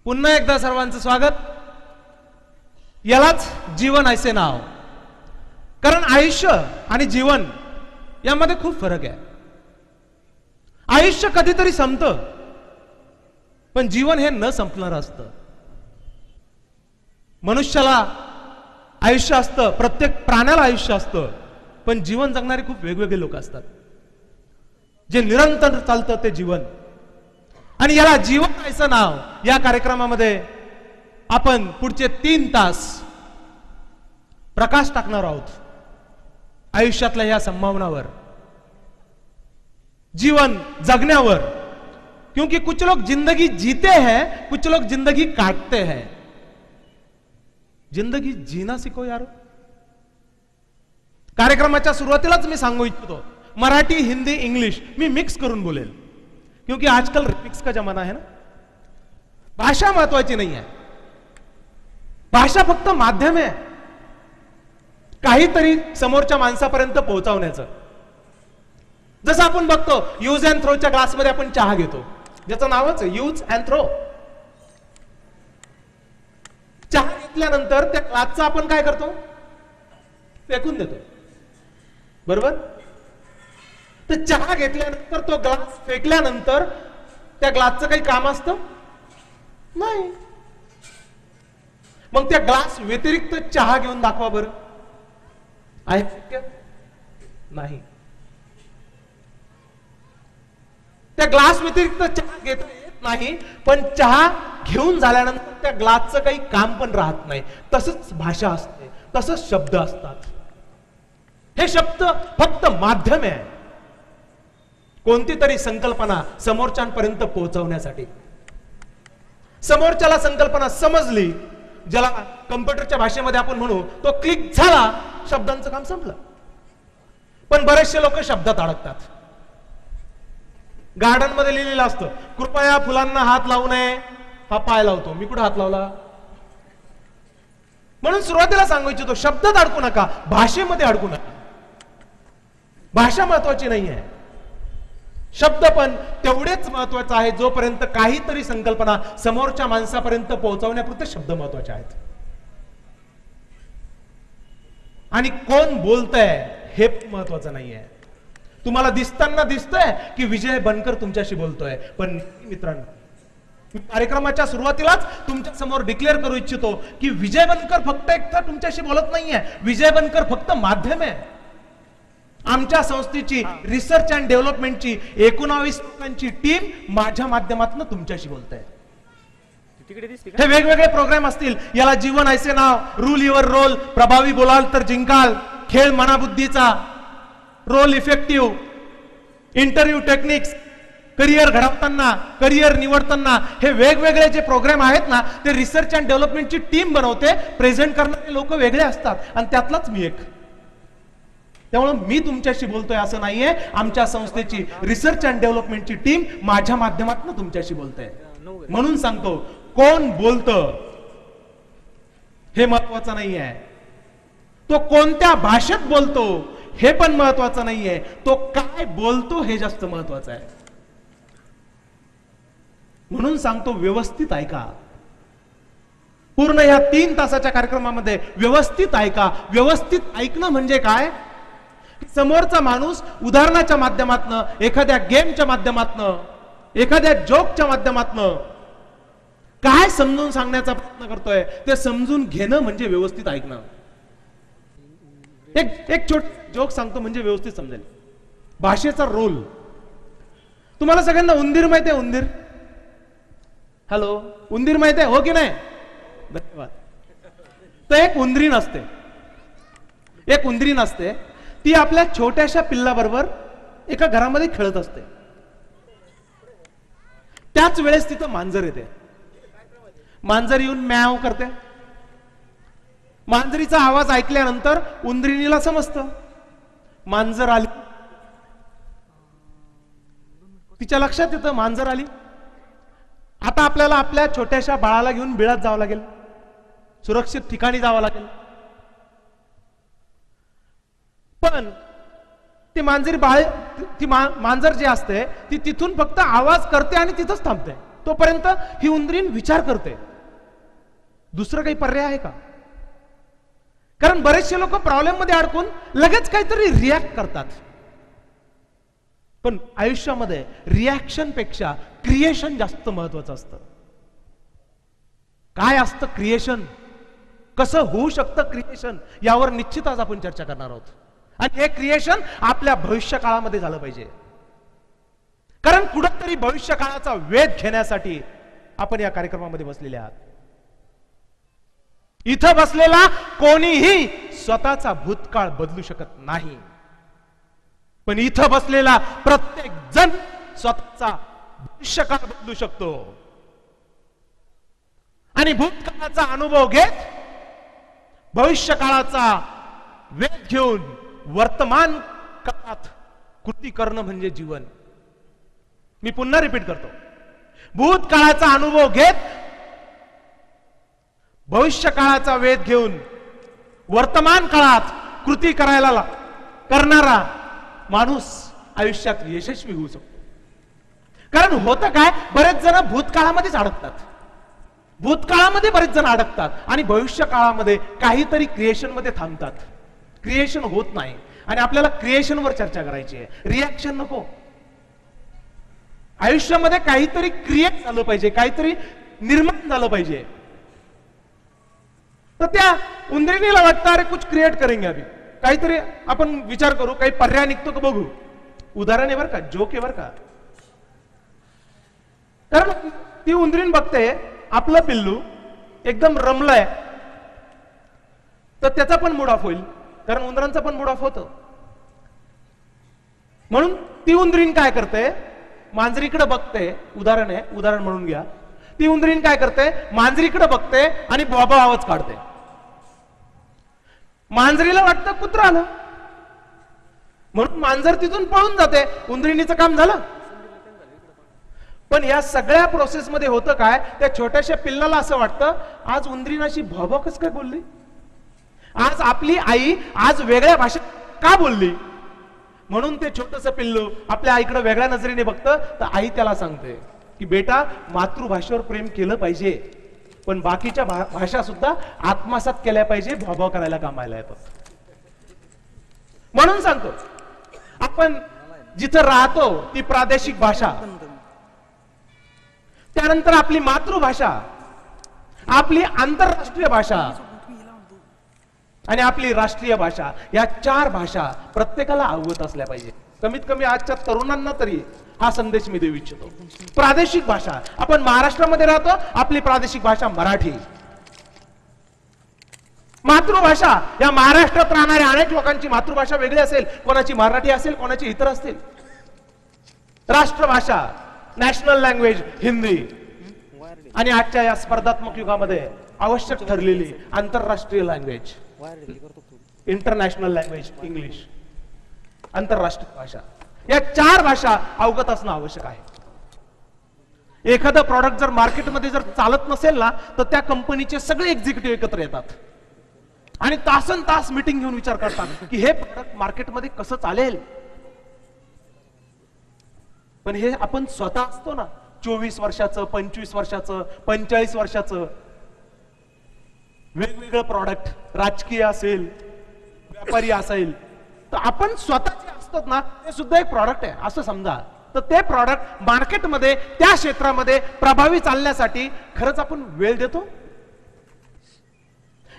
पुन्हा एकदा सर्वांचं स्वागत. यालाच जीवन ऐसे नाव. कारण आयुष्य आणि जीवन यामध्ये खूप फरक आहे. आयुष्य कधीतरी संपतं, पण जीवन हे न संपणार असतं. मनुष्याला आयुष्य असतं, प्रत्येक प्राण्याला आयुष्य असतं, पण जीवन जगणारे खूप वेगवेगळे लोक असतात. जे निरंतर चालतं ते जीवन. आणि याला जीवन ऐसं नाव या कार्यक्रमामध्ये आपण पुढचे 3 तास प्रकाश टाकणार आहोत आयुष्यातल्या या संभावनावर, जीवन जगण्यावर. क्योंकि कुछ लोग जिंदगी जीते हैं, कुछ लोग जिंदगी काटते हैं. जिंदगी जीना सीखो यारो. कार्यक्रमाच्या सुरुवातीलाच मी सांगू इच्छितो, मराठी हिंदी इंग्लिश मी मिक्स करून बोलेल, क्योंकि आजकल रिमिक्स का जमाना है ना. भाषा महत्वाची नहीं है, भाषा फक्त माध्यम आहे काहीतरी समोरच्या माणसापर्यंत पोहोचवण्याचं. जसं आपण बघतो यूज अँड थ्रोच्या ग्लासमध्ये आपण चहा घेतो, ज्याचं नावच आहे यूज अँड थ्रो. चहा घेतल्यानंतर त्या ग्लासचा आपण काय करतो, फेकून देतो, बरोबर. तर चहा घेतल्यानंतर तो ग्लास फेकल्यानंतर त्या ग्लासचं काही काम असतं नाही. मग त्या ग्लास व्यतिरिक्त चहा घेऊन दाखवा बरं, आहे शक्य नाही. त्या ग्लास व्यतिरिक्त चहा घेता येत नाही, पण चहा घेऊन झाल्यानंतर त्या ग्लासचं काही काम पण राहत नाही. तसंच भाषा असते, तसंच शब्द असतात. हे शब्द फक्त माध्यम आहे कोणती तरी संकल्पना समोरच्यांपर्यंत पोहोचवण्यासाठी. समोरच्याला संकल्पना समजली, ज्याला कम्प्युटरच्या भाषेमध्ये आपण म्हणू तो क्लिक झाला, शब्दांचं काम संपलं. पण बरेचसे लोक शब्दात अडकतात. गार्डन मध्ये लिहिलेलं असतं कृपया फुलांना हात लावू नये, हा पाय लावतो. मी कुठे हात लावला? म्हणून सुरुवातीला सांगू इच्छितो, शब्दात अडकू नका, भाषेमध्ये अडकू नका. भाषा महत्वाची नाही आहे, शब्द पण तेवढेच महत्वाचं आहे जोपर्यंत काहीतरी संकल्पना समोरच्या माणसापर्यंत पोहोचवण्यापुरते शब्द महत्वाचे आहेत. आणि कोण बोलतंय हे महत्वाचं नाहीये. तुम्हाला दिसताना दिसतंय की विजय बनकर तुमच्याशी बोलतोय, पण मित्रांनो कार्यक्रमाच्या सुरुवातीलाच तुमच्या समोर डिक्लेअर करू इच्छितो की विजय बनकर फक्त एकटा तुमच्याशी बोलत नाहीये. विजय बनकर फक्त माध्यम आहे. आमच्या संस्थेची रिसर्च अँड डेव्हलपमेंटची 19 लोकांची टीम माझ्या माध्यमातून तुमच्याशी बोलते. हे वेगवेगळे प्रोग्राम असतील, याला जीवन ऐसे नाव, रूल युअर रोल, प्रभावी बोलाल तर जिंकाल, खेळ मनाबुद्धीचा, role effective, interview techniques, career घडवताना, करिअर निवडताना, हे वेगवेगळे जे प्रोग्राम आहेत ना, ते रिसर्च अँड डेव्हलपमेंटची टीम बनवते. प्रेझेंट करणारे लोक वेगळे असतात आणि त्यातलाच मी एक. त्यामुळे मी तुमच्याशी बोलतोय असं नाहीये, आमच्या संस्थेची रिसर्च अँड डेव्हलपमेंटची टीम माझ्या माध्यमातून तुमच्याशी बोलते. म्हणून सांगतो, कोण बोलतं हे महत्वाचं नाहीये, तो कोणत्या भाषेत बोलतो हे पण महत्वाचं नाहीये, तो काय बोलतो हे जास्त महत्वाचं आहे. म्हणून सांगतो, व्यवस्थित ऐका. पूर्ण या 3 तासाच्या कार्यक्रमामध्ये व्यवस्थित ऐका. व्यवस्थित ऐकणं म्हणजे काय? समोरचा माणूस उदाहरणाच्या माध्यमातनं, एखाद्या गेमच्या माध्यमातनं, एखाद्या जोकच्या माध्यमातनं काय समजून सांगण्याचा प्रयत्न करतोय ते समजून घेणं म्हणजे व्यवस्थित ऐकणं. एक छोटा जोक सांगतो म्हणजे व्यवस्थित समजेल. भाषेचा रोल. तुम्हाला सगळ्यांना उंदीर माहिती आहे? उंदीर, हॅलो, उंदीर माहिती आहे हो की नाही? धन्यवाद. तर एक उंदरी नसते, ती आपल्या छोट्याशा पिल्लाबरोबर एका घरामध्ये खेळत असते. त्याच वेळेस तिथं मांजर येते. मांजर येऊन म्याव करते. मांजरीचा आवाज ऐकल्यानंतर उंदरीला समजतं मांजर आली. तिच्या लक्षात येतं मांजर आली. आता आपल्याला आपल्या छोट्याशा बाळाला घेऊन बिळात जावं लागेल, सुरक्षित ठिकाणी जावं लागेल. पण ती मांजर जे असते ती तिथून फक्त आवाज करते आणि तिथंच थांबते. तोपर्यंत ही उंदरीण विचार करते, दुसरं काही पर्याय आहे का? कारण बरेचसे लोक प्रॉब्लेम मध्ये अडकून लगेच काहीतरी रिॲक्ट करतात. पण आयुष्यामध्ये रिॲक्शन पेक्षा क्रिएशन जास्त महत्वाचं असतं. काय असतं क्रिएशन, कसं होऊ शकतं क्रिएशन, यावर निश्चित आज आपण चर्चा करणार आहोत. आणि हे क्रिएशन आपल्या भविष्य काळामध्ये झालं पाहिजे. कारण कुठंतरी भविष्य काळाचा वेध घेण्यासाठी आपण या कार्यक्रमामध्ये बसलेले आहात. इथं बसलेला कोणीही स्वतःचा भूतकाळ बदलू शकत नाही, पण इथं बसलेला प्रत्येक जण स्वतःचा भविष्यकाळ बदलू शकतो. आणि भूतकाळाचा अनुभव घेत भविष्य काळाचा वेध घेऊन वर्तमान काळात कृती करणं म्हणजे जीवन. मी पुन्हा रिपीट करतो, भूतकाळाचा अनुभव घेत भविष्य काळाचा वेध घेऊन वर्तमान काळात कृती करणारा माणूस आयुष्यात यशस्वी होऊ शकतो. कारण होतं काय, बरेच जण भूतकाळामध्येच अडकतात, भूतकाळामध्ये बरेच जण अडकतात आणि भविष्य काळामध्ये काहीतरी क्रिएशन मध्ये थांबतात. क्रिएशन होत नाही. आणि आपल्याला क्रिएशनवर चर्चा करायची आहे, रिॲक्शन नको. आयुष्यामध्ये काहीतरी क्रिएट झालं पाहिजे, काहीतरी निर्माण झालं पाहिजे. तर त्या उंदरिणीला वाटतं अरे कुछ क्रिएट करेंगे, अभी काहीतरी आपण विचार करू, काही पर्याय निघतो का बघू. उदाहरण आहे बरं का, जोक आहे बरं का. कारण ती उंदरीण बघते आपलं पिल्लू एकदम रमलंय, तर त्याचा पण मूड ऑफ होईल, कारण उंदरांचा पण मूड ऑफ होतो. म्हणून ती उंदरीण काय करते, मांजरीकडे बघते. उदाहरण म्हणून घ्या. ती उंदरीण काय करते, मांजरीकडे बघते आणि बॉबा आवाज काढते. मांजरीला वाटतं कुत्रा आलं, म्हणून मांजर तिथून पळून जाते. उंदरिणीचं काम झालं. पण या सगळ्या प्रोसेस मध्ये होतं काय, त्या छोट्याशा पिल्लाला असं वाटतं आज उंदरीणाशी भॉबा कसं काय बोलली, आज आपली आई आज वेगळ्या भाषेत का बोलली. म्हणून ते छोटंसं पिल्लू आपल्या आईकडे वेगळ्या नजरेने बघतं. तर आई त्याला सांगते की बेटा, मातृभाषेवर प्रेम केलं पाहिजे, पण बाकीच्या भाषा सुद्धा आत्मसात केल्या पाहिजे, भॉबा करायला कामाला येतात. म्हणून सांगतो, आपण जिथं राहतो ती प्रादेशिक भाषा, त्यानंतर आपली मातृभाषा, आपली आंतरराष्ट्रीय भाषा आणि आपली राष्ट्रीय भाषा, या 4 भाषा प्रत्येकाला अवगत असल्या पाहिजे. कमीत कमी आजच्या तरुणांना तरी हा संदेश मी देऊ इच्छितो. प्रादेशिक भाषा, आपण महाराष्ट्रामध्ये राहतो, आपली प्रादेशिक भाषा मराठी. मातृभाषा, या महाराष्ट्रात राहणाऱ्या अनेक लोकांची मातृभाषा वेगळी असेल, कोणाची मराठी असेल, कोणाची इतर असतील. राष्ट्रभाषा, नॅशनल लँग्वेज हिंदी. आणि आजच्या या स्पर्धात्मक युगामध्ये आवश्यक ठरलेली आंतरराष्ट्रीय लँग्वेज, इंटरनॅशनल लँग्वेज इंग्लिश, आंतरराष्ट्रीय भाषा. या 4 भाषा अवगत असणं आवश्यक आहे. एखादं प्रॉडक्ट जर मार्केटमध्ये जर चालत नसेल ना, तर त्या कंपनीचे सगळे एक्झिक्युटिव्ह एकत्र येतात आणि तासन तास मीटिंग घेऊन विचार करतात की हे प्रॉडक्ट मार्केटमध्ये कसं चालेल. पण हे आपण स्वतः असतो ना, 24 वर्षाचं, 25 वर्षाचं, 45 वर्षाचं, वेगवेगळं प्रॉडक्ट, राजकीय असेल, व्यापारी असेल, तर आपण स्वतःचे असतात ना, ते सुद्धा एक प्रॉडक्ट आहे असं समजा. तर ते प्रॉडक्ट मार्केटमध्ये, त्या क्षेत्रामध्ये प्रभावी चालण्यासाठी खरंच आपण वेळ देतो.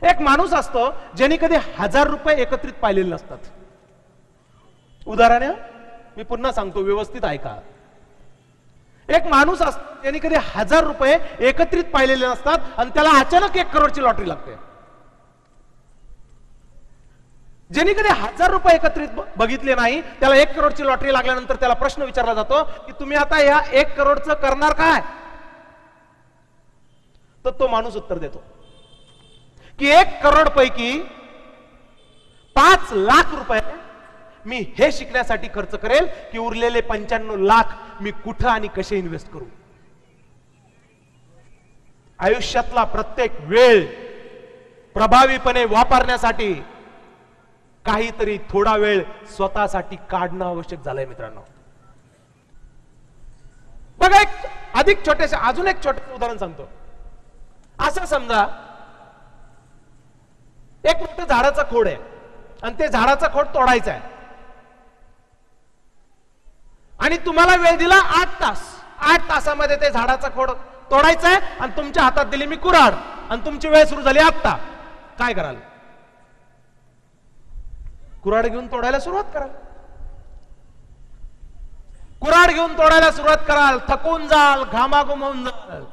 एक माणूस असतो ज्याने कधी 1000 रुपये एकत्रित पाहिलेले नसतात. उदाहरण मी पुन्हा सांगतो, व्यवस्थित ऐका. एक माणूस असतो ज्याने कधी 1000 रुपये एकत्रित पाहिलेले नसतात आणि त्याला अचानक 1 करोडची लॉटरी लागते. ज्यांनी कधी 1000 रुपये एकत्रित बघितले नाही, त्याला 1 करोडची लॉटरी लागल्यानंतर त्याला प्रश्न विचारला जातो की तुम्ही आता ह्या 1 करोडचं करणार काय. तर तो माणूस उत्तर देतो की 1 करोड पैकी 5 लाख रुपये मी हे शिकण्यासाठी खर्च करेल की उरलेले 95 लाख मी कुठं आणि कसे इन्व्हेस्ट करू. आयुष्यातला प्रत्येक वेळ प्रभावीपणे वापरण्यासाठी काहीतरी थोडा वेळ स्वतःसाठी काढणं आवश्यक झालंय मित्रांनो. बघा, एक अधिक छोटेसे अजून एक छोटे उदाहरण सांगतो. असं समजा एक मोठं झाडाचं खोड आहे आणि ते झाडाचं खोड तोडायचं आहे आणि तुम्हाला वेळ दिला 8 तास. 8 तासामध्ये ते झाडाचं खोड तोडायचं आहे आणि तुमच्या हातात दिली मी कुऱ्हाड आणि तुमची वेळ सुरू झाली आता. काय कराल? कुऱ्हाड घेऊन तोडायला सुरुवात कराल. कुऱ्हाड घेऊन तोडायला सुरुवात कराल, थकून जाल, घामाघूम होऊन जाल.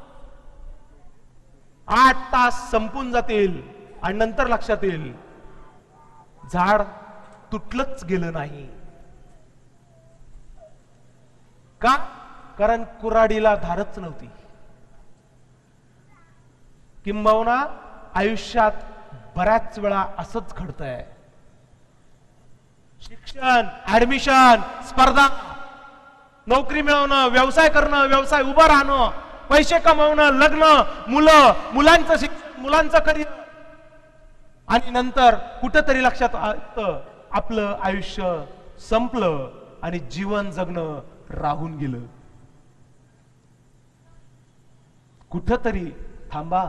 8 तास संपून जातील आणि नंतर लक्षात येईल झाड तुटलंच गेलं नाही. का? कारण कुऱ्हाडीला धारच नव्हती. किंबहुना आयुष्यात बऱ्याच वेळा असंच घडतंय. शिक्षण, ऍडमिशन, स्पर्धा, नोकरी मिळवणं, व्यवसाय करणं, व्यवसाय उभं राहणं, पैसे कमवणं, लग्न, मुलं, मुलांचं शिक्षण, मुलांचं करिअर आणि नंतर कुठंतरी लक्षात येतं आपलं आयुष्य संपलं आणि जीवन जगणं राहून गेलं. कुठंतरी थांबा.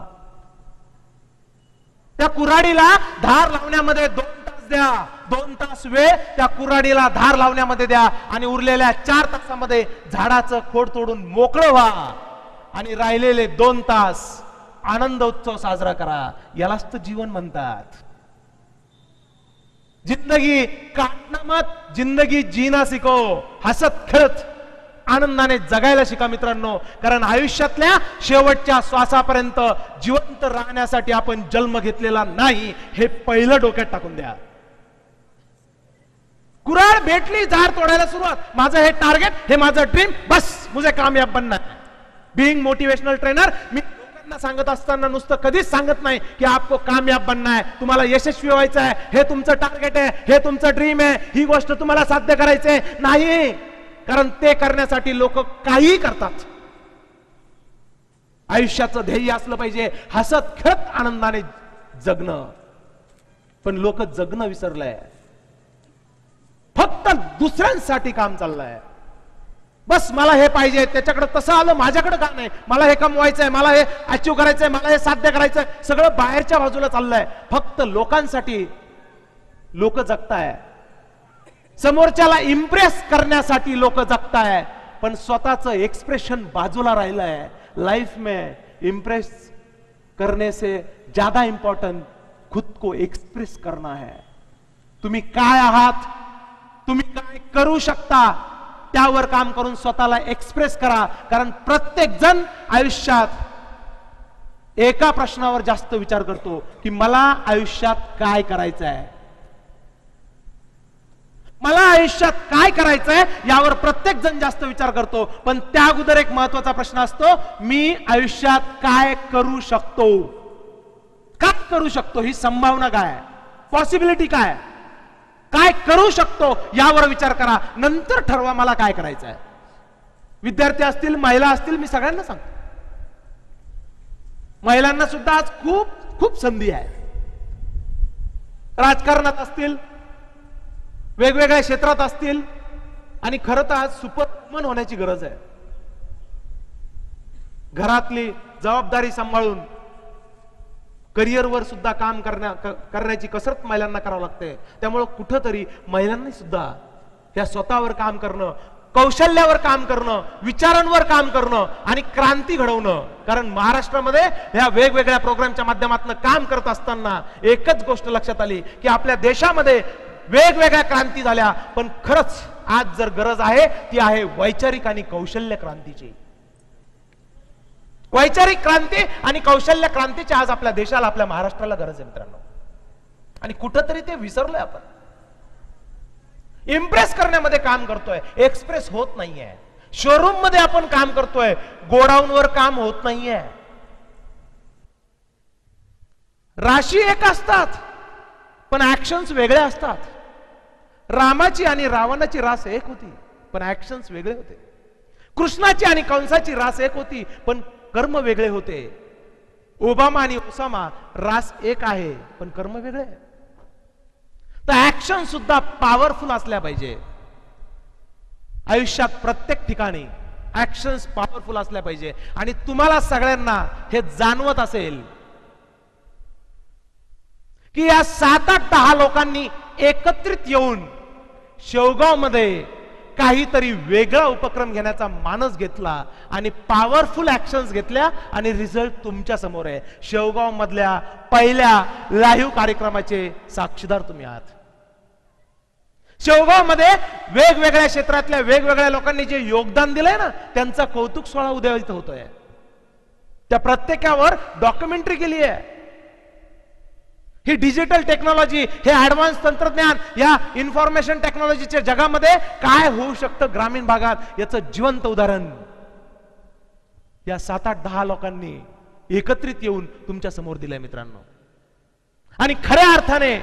त्या कुऱ्हाडीला धार लावण्यामध्ये 2 तास द्या. 2 तास वेळ त्या कुऱ्हाडीला धार लावण्यामध्ये द्या आणि उरलेल्या 4 तासामध्ये झाडाचं खोड तोडून मोकळं व्हा आणि राहिलेले 2 तास आनंद उत्सव साजरा करा. यालाच तर जीवन म्हणतात. जिंदगी काटना मत, जिंदगी जीना सीखो. हसत खेळत आनंदाने जगायला शिका मित्रांनो. कारण आयुष्यातल्या शेवटच्या श्वासापर्यंत जिवंत राहण्यासाठी आपण जन्म घेतलेला नाही, हे पहिलं डोक्यात टाकून द्या. कुऱ्हाड भेटली, झाड तोडायला सुरुवात. माझं हे टार्गेट, हे माझं ड्रीम, बस मुझे कामयाब बनना है. बीइंग मोटिवेशनल ट्रेनर, मी लोकांना सांगत असताना नुसतं कधीच सांगत नाही की आपको कामयाब बनना है, तुम्हाला यशस्वी व्हायचं आहे, हे तुमचं टार्गेट आहे, हे तुमचं ड्रीम आहे, ही गोष्ट तुम्हाला साध्य करायचंय नाही. कारण ते करण्यासाठी लोक काही करतात. आयुष्याचं ध्येय असलं पाहिजे हसत खेळत आनंदाने जगणं. पण लोक जगणं विसरलंय. फक्त दुसऱ्यांसाठी काम चाललंय. बस मला हे पाहिजे, त्याच्याकडे तसं आलं, माझ्याकडे का नाही, मला हे कमवायचंय, मला हे अचीव करायचंय, मला हे साध्य करायचंय, सगळं बाहेरच्या बाजूला चाललंय. फक्त लोकांसाठी लोक जगताय, समोरच्याला इम्प्रेस करण्यासाठी लोक जगताय, पण स्वतःचं एक्सप्रेशन बाजूला राहिलंय. लाइफ में इम्प्रेस करने से ज्यादा इंपॉर्टेंट खुद को एक्सप्रेस करना है. तुम्ही काय आहात, तुम्ही काय करू शकता, त्यावर काम करून स्वतःला एक्सप्रेस करा. कारण प्रत्येक जण आयुष्यात एका प्रश्नावर जास्त विचार करतो की मला आयुष्यात काय करायचं आहे. मला आयुष्यात काय करायचंय यावर प्रत्येक जण जास्त विचार करतो. पण त्या अगोदर एक महत्वाचा प्रश्न असतो, मी आयुष्यात काय करू शकतो. काय करू शकतो, ही संभावना काय, पॉसिबिलिटी काय, काय करू शकतो यावर विचार करा. नंतर ठरवा मला काय करायचं आहे. विद्यार्थी असतील, महिला असतील, मी सगळ्यांना सांगतो, महिलांना सुद्धा आज खूप खूप संधी आहे. राजकारणात असतील, वेगवेगळ्या क्षेत्रात असतील, आणि खरं तर आज सुपरवुमन होण्याची गरज आहे. घरातली जबाबदारी सांभाळून करिअरवर सुद्धा काम करण्याची कसरत महिलांना करावं लागते. त्यामुळे कुठंतरी महिलांनी सुद्धा या स्वतःवर काम करणं, कौशल्यावर काम करणं, विचारांवर काम करणं आणि क्रांती घडवणं. कारण महाराष्ट्रामध्ये ह्या वेगवेगळ्या प्रोग्रामच्या माध्यमातून काम करत असताना एकच गोष्ट लक्षात आली की आपल्या देशामध्ये वेगवेगळ्या क्रांती झाल्या, पण खरंच आज जर गरज आहे ती आहे वैचारिक आणि कौशल्य क्रांतीची. वैचारिक क्रांती आणि कौशल्य क्रांतीची आज आपल्या देशाला, आपल्या महाराष्ट्राला गरज आहे मित्रांनो. आणि कुठंतरी ते विसरलोय आपण. इम्प्रेस करण्यामध्ये काम करतोय, एक्सप्रेस होत नाहीये. शोरूम मध्ये आपण काम करतोय, गोडाऊनवर काम होत नाहीये. राशी एक असतात पण ऍक्शन्स वेगळे असतात. रामाची आणि रावणाची रास एक होती पण ऍक्शन्स वेगळे होते. कृष्णाची आणि कंसाची रास एक होती पण कर्म वेगळे होते. ओबामा आणि ओसामा रास एक आहे पण कर्म वेगळे. तर ऍक्शन सुद्धा पॉवरफुल असल्या पाहिजे. आयुष्यात प्रत्येक ठिकाणी ऍक्शन्स पॉवरफुल असल्या पाहिजे. आणि तुम्हाला सगळ्यांना हे जाणवत असेल की या 7-8-10 लोकांनी एकत्रित येऊन शेवगाव मध्ये काहीतरी वेगळा उपक्रम घेण्याचा मानस घेतला आणि पॉवरफुल ऍक्शन्स घेतल्या आणि रिझल्ट तुमच्या समोर आहे. शेवगाव मधल्या पहिल्या लाईव्ह कार्यक्रमाचे साक्षीदार तुम्ही आहात. शेवगाव मध्ये वेगवेगळ्या क्षेत्रातल्या वेगवेगळ्या लोकांनी जे योगदान दिलंय ना, त्यांचा कौतुक सोहळा उद्या इथं होतोय. त्या प्रत्येकावर डॉक्युमेंटरी केली आहे. ही डिजिटल टेक्नॉलॉजी, हे ऍडव्हान्स तंत्रज्ञान, या इन्फॉर्मेशन टेक्नॉलॉजीच्या जगामध्ये काय होऊ शकतं ग्रामीण भागात याचं जिवंत उदाहरण या 7-8-10 लोकांनी एकत्रित येऊन तुमच्या समोर दिलंय मित्रांनो. आणि खऱ्या अर्थाने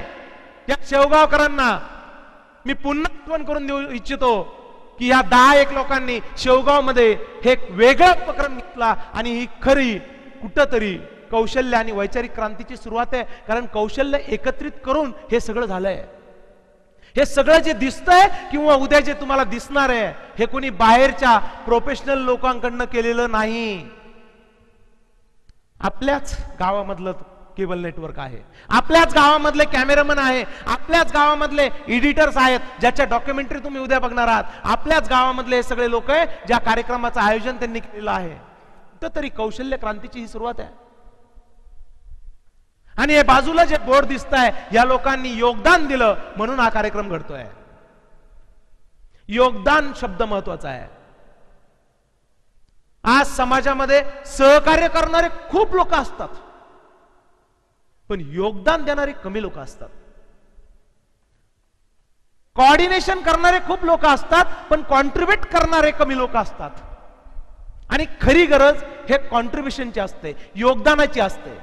या शेवगावकरांना मी पुन्हा आठवण करून देऊ इच्छितो की या 10-1 लोकांनी शेवगाव मध्ये हे एक वेगळा उपक्रम घेतला आणि ही खरी कुठंतरी कौशल्य आणि वैचारिक क्रांतीची सुरुवात आहे. कारण कौशल्य एकत्रित करून हे सगळं झालंय. हे सगळं जे दिसतंय किंवा उद्या जे तुम्हाला दिसणार आहे हे कोणी बाहेरच्या प्रोफेशनल लोकांकडनं केलेलं नाही. आपल्याच गावामधलं केबल नेटवर्क आहे, आपल्याच गावामधले कॅमेरामन आहे, आपल्याच गावामधले एडिटर्स आहेत ज्याच्या डॉक्युमेंटरी तुम्ही उद्या बघणार आहात, आपल्याच गावामधले हे सगळे लोक आहे ज्या कार्यक्रमाचं आयोजन त्यांनी केलेलं आहे. तर तरी कौशल्य क्रांतीची ही सुरुवात आहे. आणि हे बाजूला जे बोर्ड दिसत आहे या लोकांनी योगदान दिलं म्हणून हा कार्यक्रम घडतोय. योगदान शब्द महत्वाचा आहे. आज समाजामध्ये सहकार्य करणारे खूप लोक असतात पण योगदान देणारे कमी लोक असतात. कोऑर्डिनेशन करणारे खूप लोक असतात पण कॉन्ट्रीब्युट करणारे कमी लोक असतात. आणि खरी गरज हे कॉन्ट्रीब्युशनची असते, योगदानाची असते.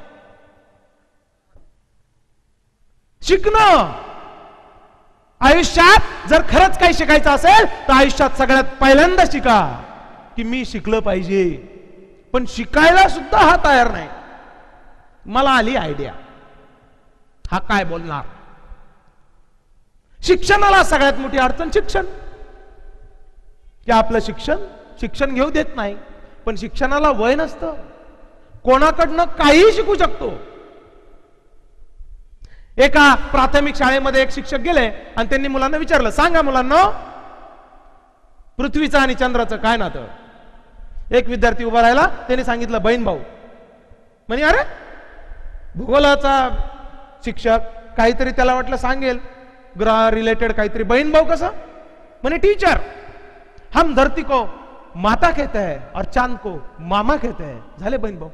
शिकणं, आयुष्यात जर खरंच काही शिकायचं असेल तर आयुष्यात सगळ्यात पहिल्यांदा शिका की मी शिकलं पाहिजे. पण शिकायला सुद्धा हा तयार नाही. मला आली आयडिया, हा काय बोलणार. शिक्षणाला सगळ्यात मोठी अडचण शिक्षण. की आपलं शिक्षण घेऊ देत नाही. पण शिक्षणाला वय नसतं, कोणाकडनं काहीही शिकू शकतो. एका प्राथमिक शाळेमध्ये एक शिक्षक गेले आणि त्यांनी मुलांना विचारलं, सांगा मुलांना पृथ्वीचं आणि चंद्राचं काय नातं. एक विद्यार्थी उभा राहिला, त्यांनी सांगितलं बहीण भाऊ. म्हणे अरे, भूगोलाचा शिक्षक काहीतरी त्याला वाटलं सांगेल ग्रह रिलेटेड काहीतरी. बहीण भाऊ कसं. म्हणे टीचर, हम धरती को माता कहते हैं और चांद को मामा कहते हैं. झाले बहीण भाऊ.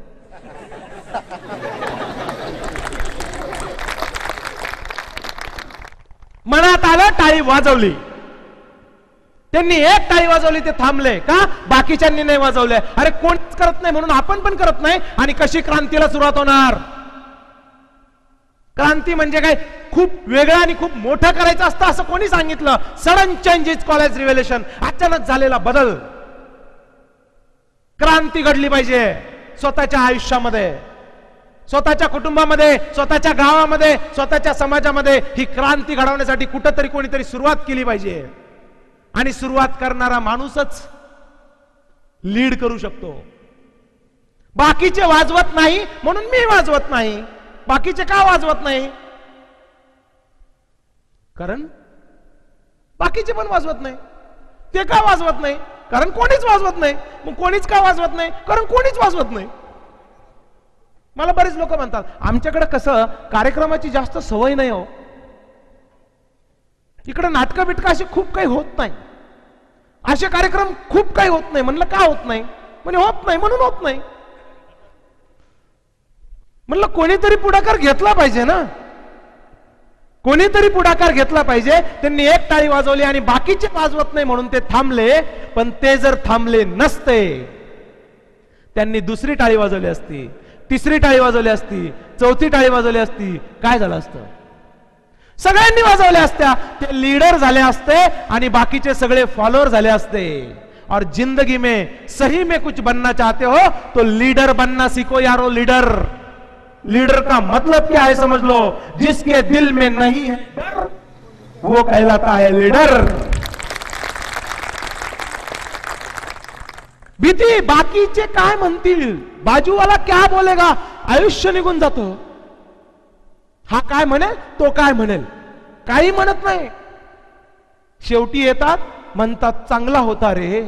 मनात आलं, टाळी वाजवली. त्यांनी एक टाळी वाजवली, ते थांबले. का? बाकीच्यांनी नाही वाजवले. अरे कोणीच करत नाही म्हणून आपण पण करत नाही. आणि कशी क्रांतीला सुरुवात होणार. क्रांती म्हणजे काय खूप वेगळं आणि खूप मोठं करायचं असतं असं कोणी सांगितलं. Sudden change is called revolution. अचानक झालेला बदल. क्रांती घडली पाहिजे स्वतःच्या आयुष्यामध्ये, स्वतःच्या कुटुंबामध्ये, स्वतःच्या गावामध्ये, स्वतःच्या समाजामध्ये. ही क्रांती घडवण्यासाठी कुठंतरी कोणीतरी सुरुवात केली पाहिजे. आणि सुरुवात करणारा माणूसच लीड करू शकतो. बाकीचे वाजवत नाही म्हणून मी वाजवत नाही. बाकीचे का वाजवत नाही? कारण बाकीचे पण वाजवत नाही. ते का वाजवत नाही? कारण कोणीच वाजवत नाही. मग कोणीच का वाजवत नाही? कारण कोणीच वाजवत नाही. मला बरेच लोक म्हणतात आमच्याकडे कसं कार्यक्रमाची जास्त सवय नाही हो, इकडे नाटकं बिटकं असे खूप काही होत नाही, असे कार्यक्रम खूप काही होत नाही. म्हणलं का होत नाही? म्हणजे होत नाही म्हणून होत नाही. म्हणलं कोणीतरी पुढाकार घेतला पाहिजे ना, कोणीतरी पुढाकार घेतला पाहिजे. त्यांनी एक टाळी वाजवली आणि बाकीचे वाजवत नाही म्हणून ते थांबले. पण ते जर थांबले नसते, त्यांनी दुसरी टाळी वाजवली असती, तिसरी टाळी वाजवली असती, चौथी टाळी वाजवली असती, काय झालं असतं? सगळ्यांनी वाजवल्या असत्या. ते लीडर झाले असते आणि बाकीचे सगळे फॉलोअर झाले असते. और जिंदगी में सही में कुछ बनना चाहते हो तो लीडर बनना सीखो यारो. लीडर, लीडर का मतलब क्या है समझ लो. जिसके दिल में नहीं है डर वो कहलाता है लीडर. भीती बाकीचे काय म्हणतील, बाजूवाला क्या बोलेगा, आयुष्य निघून जातं. हा काय म्हणेल, तो काय म्हणेल, काही म्हणत नाही. शेवटी येतात, म्हणतात चांगला होता रे.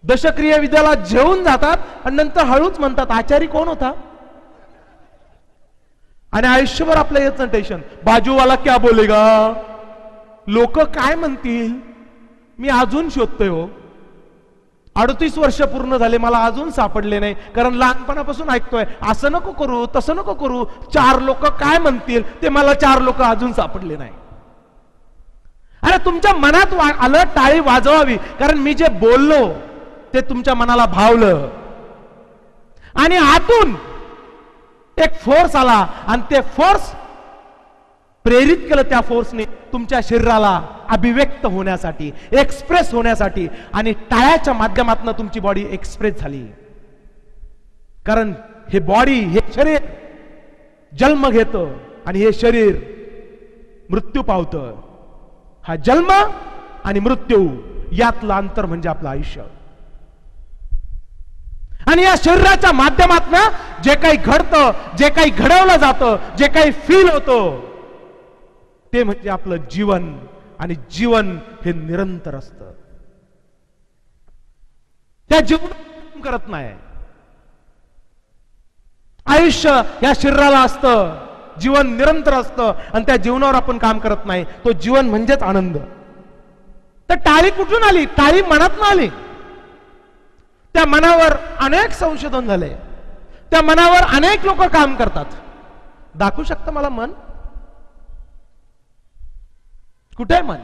दशक्रिया विद्याला जेवून जातात आणि नंतर हळूच म्हणतात आचारी कोण होता. आणि आयुष्यभर आपलं याचं टेन्शन, बाजूवाला क्या बोलेगा, लोक काय म्हणतील. मी अजून शोधतोय हो, 38 वर्ष पूर्ण झाले, मला अजून सापडले नाही. कारण लहानपणापासून ऐकतोय असं नको करू, तसं नको करू, 4 लोक काय म्हणतील, ते मला 4 लोक अजून सापडले नाही. अरे तुमच्या मनात आलं, टाळी वाजवावी. कारण मी जे बोललो ते तुमच्या मनाला भावलं आणि आतून एक फोर्स आला आणि ते फोर्स प्रेरित केलं. त्या फोर्सने तुमच्या शरीराला अभिव्यक्त होण्यासाठी, एक्सप्रेस होण्यासाठी, आणि टाळ्याच्या माध्यमातून तुमची बॉडी एक्सप्रेस झाली. कारण हे बॉडी, हे शरीर जन्म घेतं आणि हे शरीर मृत्यू पावतं. हा जन्म आणि मृत्यू यातलं अंतर म्हणजे आपलं आयुष्य. आणि या शरीराच्या माध्यमातून जे काही घडतं, जे काही घडवलं जातं, जे काही फील होतं, ते म्हणजे आपलं जीवन. आणि जीवन हे निरंतर असतं. त्या जीवन करत नाही. आयुष्य या शरीराला असतं, जीवन निरंतर असतं आणि त्या जीवनावर आपण काम करत नाही. तो जीवन म्हणजेच आनंद. तर टाळी कुठून आली? टाळी मनात ना आली. त्या मनावर अनेक संशोधन झाले, त्या मनावर अनेक लोक काम करतात. दाखवू शकतं मला मन? कुठे आहे मन?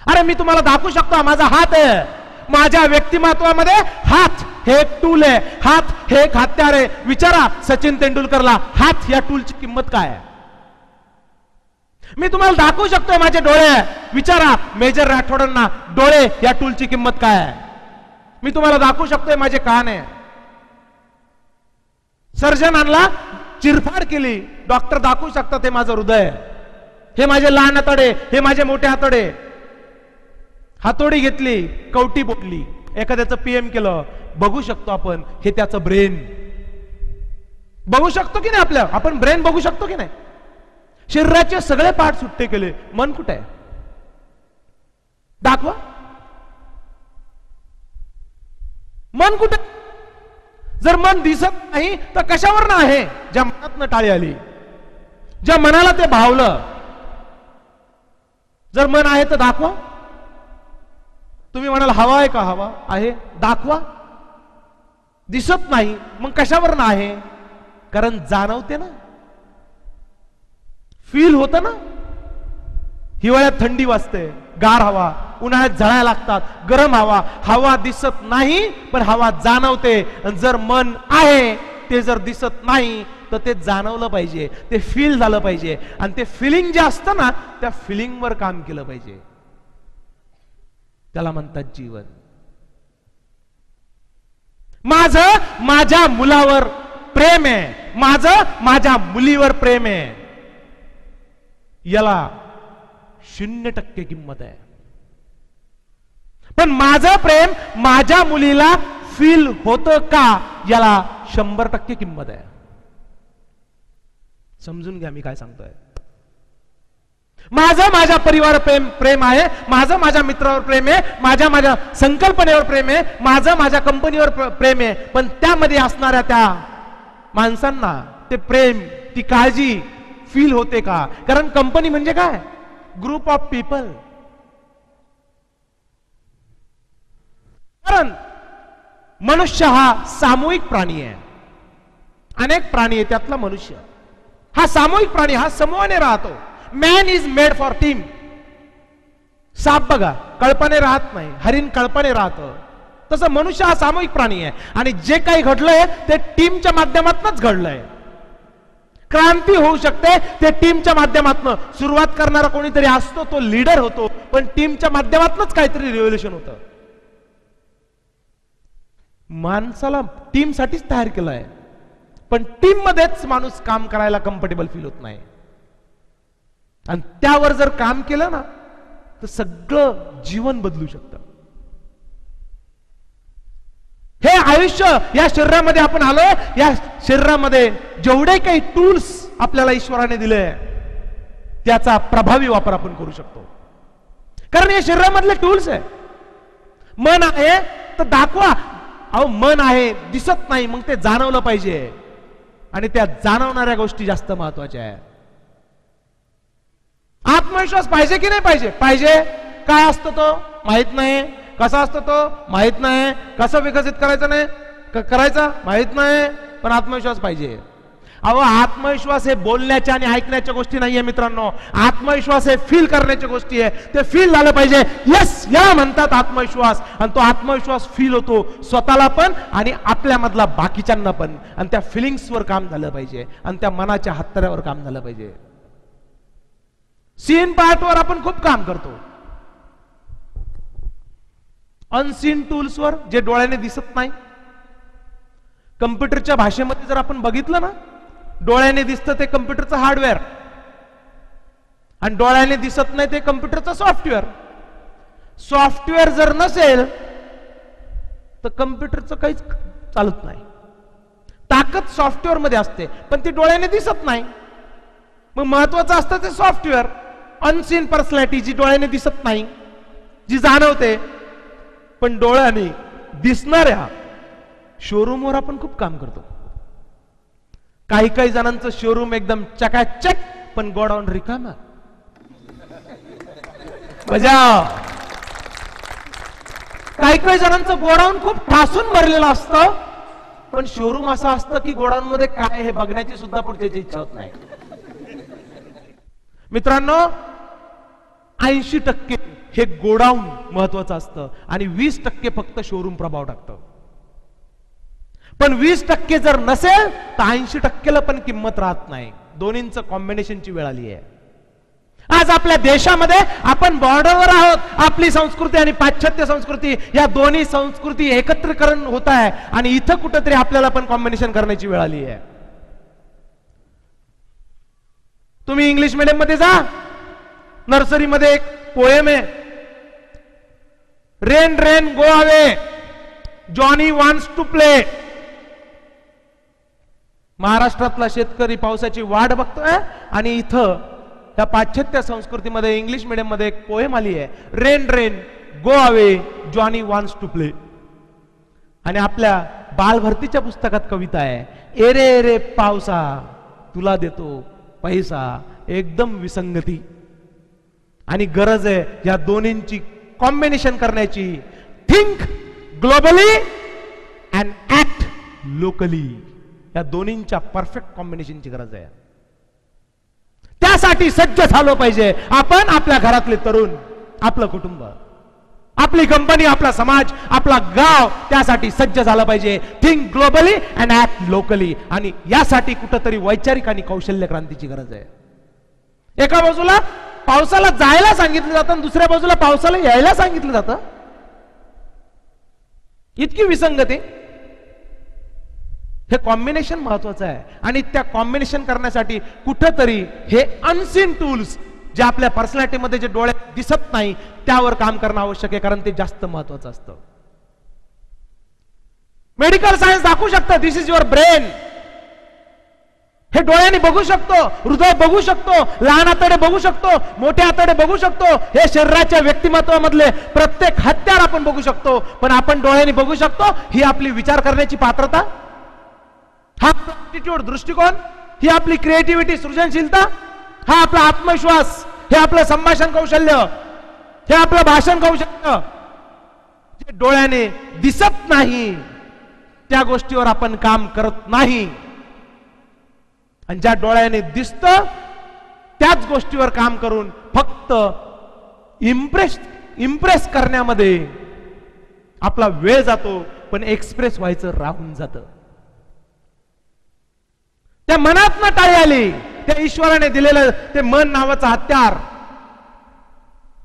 अरे मी तुम्हाला दाखवू शकतो, माझा हात आहे. माझ्या व्यक्तिमत्वामध्ये हात हे एक टूल आहे. हात हे एक हत्यार आहे. विचारा सचिन तेंडुलकरला हात या टूलची किंमत काय आहे. मी तुम्हाला दाखवू शकतो माझे डोळे. विचारा मेजर राठोडांना डोळे या टूलची किंमत काय आहे. मी तुम्हाला दाखवू शकतोय माझे कान आहे. सर्जनांना चिरफाड केली, डॉक्टर दाखवू शकतात हे माझं हृदय, हे माझे लहान आतडे, हे माझे मोठे आतडे. हातोडी घेतली, कवटी बोटली, एखाद्याचं पीएम केलं, बघू शकतो आपण हे त्याचं ब्रेन. बघू शकतो की नाही आपलं? आपण ब्रेन बघू शकतो की नाही? शरीराचे सगळे पार्ट सुट्टे केले, मन कुठे आहे? दाखवा. मन कुठे? जर मन दिसत नाही तर कशावर ना आहे? ज्या मनात टाळी आली, ज्या मनाला ते भावलं. जर मन आहे तर दाखवा. तुम्ही म्हणाल हवा आहे का? हवा आहे, दाखवा. दिसत नाही मग कशावर ना आहे? कारण जाणवते ना, फील होतं ना. हिवाळ्यात थंडी वाजते, गार हवा, उन्हाळ्यात झळायला लागतात, गरम हवा. हवा दिसत नाही पण हवा जाणवते. जर मन आहे, ते जर दिसत नाही तर ते जाणवलं पाहिजे, ते फील झालं पाहिजे. आणि ते फिलिंग जे असतं ना, त्या फिलिंगवर काम केलं पाहिजे. त्याला म्हणतात जीवन. माझं माझ्या मुलावर प्रेम आहे, माझं माझ्या मुलीवर प्रेम आहे. याला 0% किंमत आहे. पण माझं प्रेम माझ्या मुलीला फील होतं का? याला 100% किंमत आहे. समजून घ्या मी काय सांगतोय. माझं माझ्या परिवार प्रेम आहे, माझं माझ्या मित्रावर प्रेम आहे, माझ्या संकल्पनेवर प्रेम आहे, माझं माझ्या कंपनीवर प्रेम आहे. पण त्यामध्ये असणाऱ्या त्या माणसांना ते प्रेम, ती काळजी फील होते का? कारण कंपनी म्हणजे काय? Group of people. कारण मनुष्य हा सामूहिक प्राणी आहे. अनेक प्राणी आहे, त्यातला मनुष्य हा सामूहिक प्राणी, हा समूहाने राहतो. Man is made for team. साप बघा कळपाने राहत नाही, हरिण कळपाने राहतं. तसं मनुष्य हा सामूहिक प्राणी आहे. आणि जे काही घडलंय ते टीमच्या माध्यमातूनच घडलंय. क्रांती होऊ शकते ते टीमच्या माध्यमातून. सुरुवात करणारा कोणीतरी असतो, तो लीडर होतो, पण टीमच्या माध्यमातूनच काहीतरी रिव्होल्युशन होतं. माणसाला टीम साठीच तयार केलंय, पण टीम मध्येच माणूस काम करायला कम्फर्टेबल फील होत नाही. आणि त्यावर जर काम केलं ना तर सगळं जीवन बदलू शकतं. हे आयुष्य या शरीरामध्ये आपण आलोय, या शरीरामध्ये जेवढे काही टूल्स आपल्याला ईश्वराने दिले त्याचा प्रभावी वापर आपण करू शकतो. कारण या शरीरामधले टूल्स आहे. मन आहे तर दाखवा. अहो मन आहे दिसत नाही, मग ते जाणवलं पाहिजे आणि त्या जाणवणाऱ्या गोष्टी जास्त महत्वाच्या आहेत. आत्मविश्वास पाहिजे की नाही पाहिजे? पाहिजे. काय असतो तो माहित नाही, कसा असतो तो माहित नाही, कसं विकसित करायचं नाही करायचा माहित नाही, पण आत्मविश्वास पाहिजे. अहो आत्मविश्वास हे बोलण्याच्या आणि ऐकण्याच्या गोष्टी नाहीये मित्रांनो. आत्मविश्वास हे फील करण्याच्या गोष्टी आहे. ते फील झालं पाहिजे. यस, या म्हणतात आत्मविश्वास. आणि तो आत्मविश्वास फील होतो स्वतःला पण आणि आपल्यामधला बाकीच्यांना पण. आणि त्या फिलिंग्सवर काम झालं पाहिजे आणि त्या मनाच्या हत्यारावर काम झालं पाहिजे. सीन पार्टवर आपण खूप काम करतो. अनसीन टूल्सवर जे डोळ्याने दिसत नाही. कम्प्युटरच्या भाषेमध्ये जर आपण बघितलं ना, डोळ्याने दिसतं ते कम्प्युटरचं हार्डवेअर आणि डोळ्याने दिसत नाही ते कम्प्युटरचं सॉफ्टवेअर. सॉफ्टवेअर जर नसेल तर कम्प्युटरचं काहीच चालत नाही. ताकद सॉफ्टवेअर मध्ये असते पण ती डोळ्याने दिसत नाही. मग महत्वाचं असतं ते सॉफ्टवेअर. अनसीन पर्सनॅलिटी जी डोळ्याने दिसत नाही, जी जाणवते पण डोळ्याने दिसणाऱ्या शोरूमवर आपण खूप काम करतो. काही काही जणांचं शोरूम एकदम चकाचक पण गोडाऊन रिकामा. बजाव. काही काही जणांचं गोडाऊन खूप ठासून भरलेलं असतं पण शोरूम असं असतं की गोडाऊन मध्ये काय हे बघण्याची सुद्धा पुढच्याची इच्छा होत नाही. मित्रांनो 80% हे गोडाऊन महत्वाचं असतं आणि 20% फक्त शोरूम प्रभाव टाकतं. पण 20% जर नसेल तर 80%ला पण किंमत राहत नाही. दोन्हींचं कॉम्बिनेशनची वेळ आली आहे. आज आपल्या देशामध्ये आपण बॉर्डरवर आहोत. आपली संस्कृती आणि पाश्चात्य संस्कृती या दोन्ही संस्कृती एकत्रीकरण होत आहे आणि इथं कुठेतरी आपल्याला पण कॉम्बिनेशन करण्याची वेळ आली आहे. तुम्ही इंग्लिश मीडियम मध्ये जा, नर्सरीमध्ये एक पोएम आहे, rain rain go away Johnny wants to play. महाराष्ट्रातला शेतकरी पावसाची वाट बघतोय आणि इथं त्या पाश्चात्य संस्कृतीमध्ये इंग्लिश मीडियम मध्ये एक पोएम आली आहे, rain rain go away Johnny wants to play. आणि आपल्या बालभरतीच्या पुस्तकात कविता आहे, एरे एरे पावसा तुला देतो पैसा. एकदम विसंगती आणि गरज आहे या दोन्हींची कॉम्बिनेशन करण्याची. Think globally and act locally. या दोन्हींच्या परफेक्ट कॉम्बिनेशनची गरज आहे. त्यासाठी सज्ज झालो पाहिजे आपण, आपल्या घरातले तरुण, आपलं कुटुंब, आपली कंपनी, आपला समाज, आपला गाव. त्यासाठी सज्ज झालं पाहिजे. Think globally and act locally. आणि यासाठी कुठंतरी वैचारिक आणि कौशल्य क्रांतीची गरज आहे. एका बाजूला पावसाला जायला सांगितलं जातं आणि दुसऱ्या बाजूला पावसाला यायला सांगितलं जातं. इतकी विसंगती. हे कॉम्बिनेशन महत्वाचं आहे आणि त्या कॉम्बिनेशन करण्यासाठी कुठंतरी हे अनसीन टूल्स जे आपल्या पर्सनॅलिटीमध्ये जे डोळ्यात दिसत नाही त्यावर काम करणं आवश्यक आहे. कारण ते जास्त महत्वाचं असतं. मेडिकल सायन्स दाखवू शकतं दिस इज युअर ब्रेन. हे डोळ्याने बघू शकतो, हृदय बघू शकतो, लहान आतडे बघू शकतो, मोठे आतडे बघू शकतो. हे शरीराच्या व्यक्तिमत्वामधले प्रत्येक हत्यार आपण बघू शकतो. पण आपण डोळ्याने बघू शकतो ही आपली विचार करण्याची पात्रता, हा ऍटिट्यूड दृष्टिकोन, ही आपली क्रिएटिव्हिटी सृजनशीलता, हा आपला आत्मविश्वास, हे आपलं संभाषण कौशल्य, हे आपलं भाषण कौशल्य. जे डोळ्याने दिसत नाही त्या गोष्टीवर आपण काम करत नाही आणि ज्या डोळ्याने दिसतं त्याच गोष्टीवर काम करून फक्त इम्प्रेस करण्यामध्ये आपला वेळ जातो पण एक्सप्रेस व्हायचं राहून जातं. त्या मनात न टाळी आली, त्या ईश्वराने दिलेलं ते मन नावाचं हत्यार,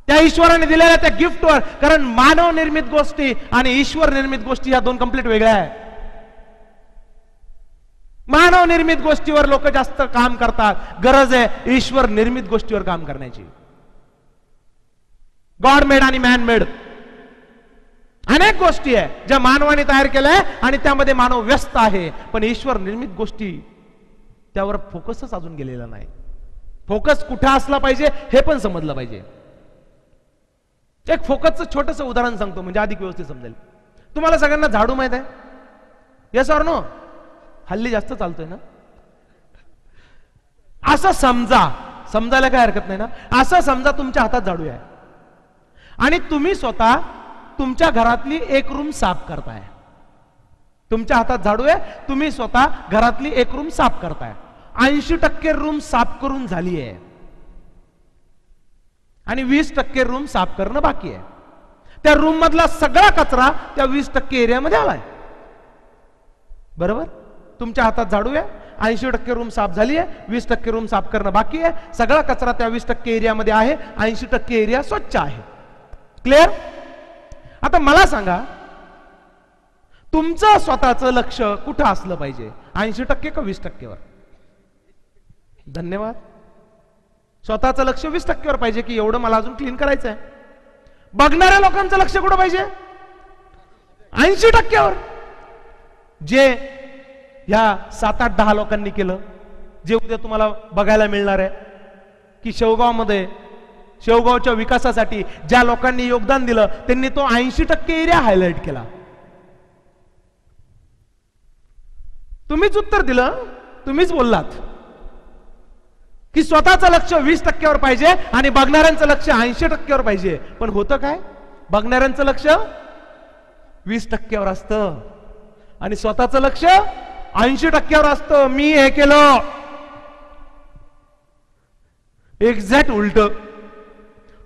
त्या ईश्वराने दिलेल्या त्या गिफ्टवर. कारण मानव निर्मित गोष्टी आणि ईश्वर निर्मित गोष्टी या दोन कंप्लीट वेगळ्या आहेत. मानव निर्मित गोष्टीवर लोक जास्त काम करतात. गरज आहे ईश्वर निर्मित गोष्टीवर काम करण्याची. गॉड मेड आणि मॅन मेड. अनेक गोष्टी आहे ज्या मानवाने तयार केल्या आणि त्यामध्ये मानव व्यस्त आहे, पण ईश्वर निर्मित गोष्टी त्यावर फोकसच अजून गेलेला नाही. फोकस कुठे असला पाहिजे हे पण समजलं पाहिजे. एक फोकसचं छोटंसं उदाहरण सांगतो म्हणजे अधिक व्यवस्थित समजेल. तुम्हाला सगळ्यांना झाडू माहित आहे? Yes or no? हल्ली जास्त चालतोय ना. असं समजायला काय हरकत नाही ना. असं समजा तुमच्या हातात झाडू आहे आणि तुम्ही स्वतः तुमच्या घरातली एक रूम साफ करताय. तुमच्या हातात झाडू आहे, तुम्ही स्वतः घरातली एक रूम साफ करताय. 80% रूम साफ करून झाली आहे आणि 20% रूम साफ करणं बाकी आहे. त्या रूम मधला सगळा कचरा त्या 20% एरियामध्ये आलाय. बरोबर? तुमच्या हातात झाडू आहे, 80% रूम साफ झाली आहे, 20% रूम साफ करणं बाकी आहे. सगळा कचरा त्या 20% एरियामध्ये आहे, 80% एरिया स्वच्छ आहे. क्लिअर? आता मला सांगा, तुमचं स्वतःचं लक्ष कुठं असलं पाहिजे? 80% का 20% वर? धन्यवाद. स्वतःचं लक्ष 20% वर पाहिजे की एवढं मला अजून क्लीन करायचं आहे. बघणाऱ्या लोकांचं लक्ष कुठं पाहिजे? 80% वर. जे ह्या 7-8-10 लोकांनी केलं, जे उद्या तुम्हाला बघायला मिळणार आहे की शेवगावच्या विकासासाठी ज्या लोकांनी योगदान दिलं त्यांनी तो 80% एरिया हायलाइट केला. तुम्हीच उत्तर दिलं, तुम्हीच बोललात की स्वतःचं लक्ष 20% वर पाहिजे आणि बघणाऱ्यांचं लक्ष 80% वर पाहिजे. पण होतं काय? बघणाऱ्यांचं लक्ष 20% वर असतं आणि स्वतःचं लक्ष 80% वर असतं. मी हे केलं. एक्झॅक्ट उलट.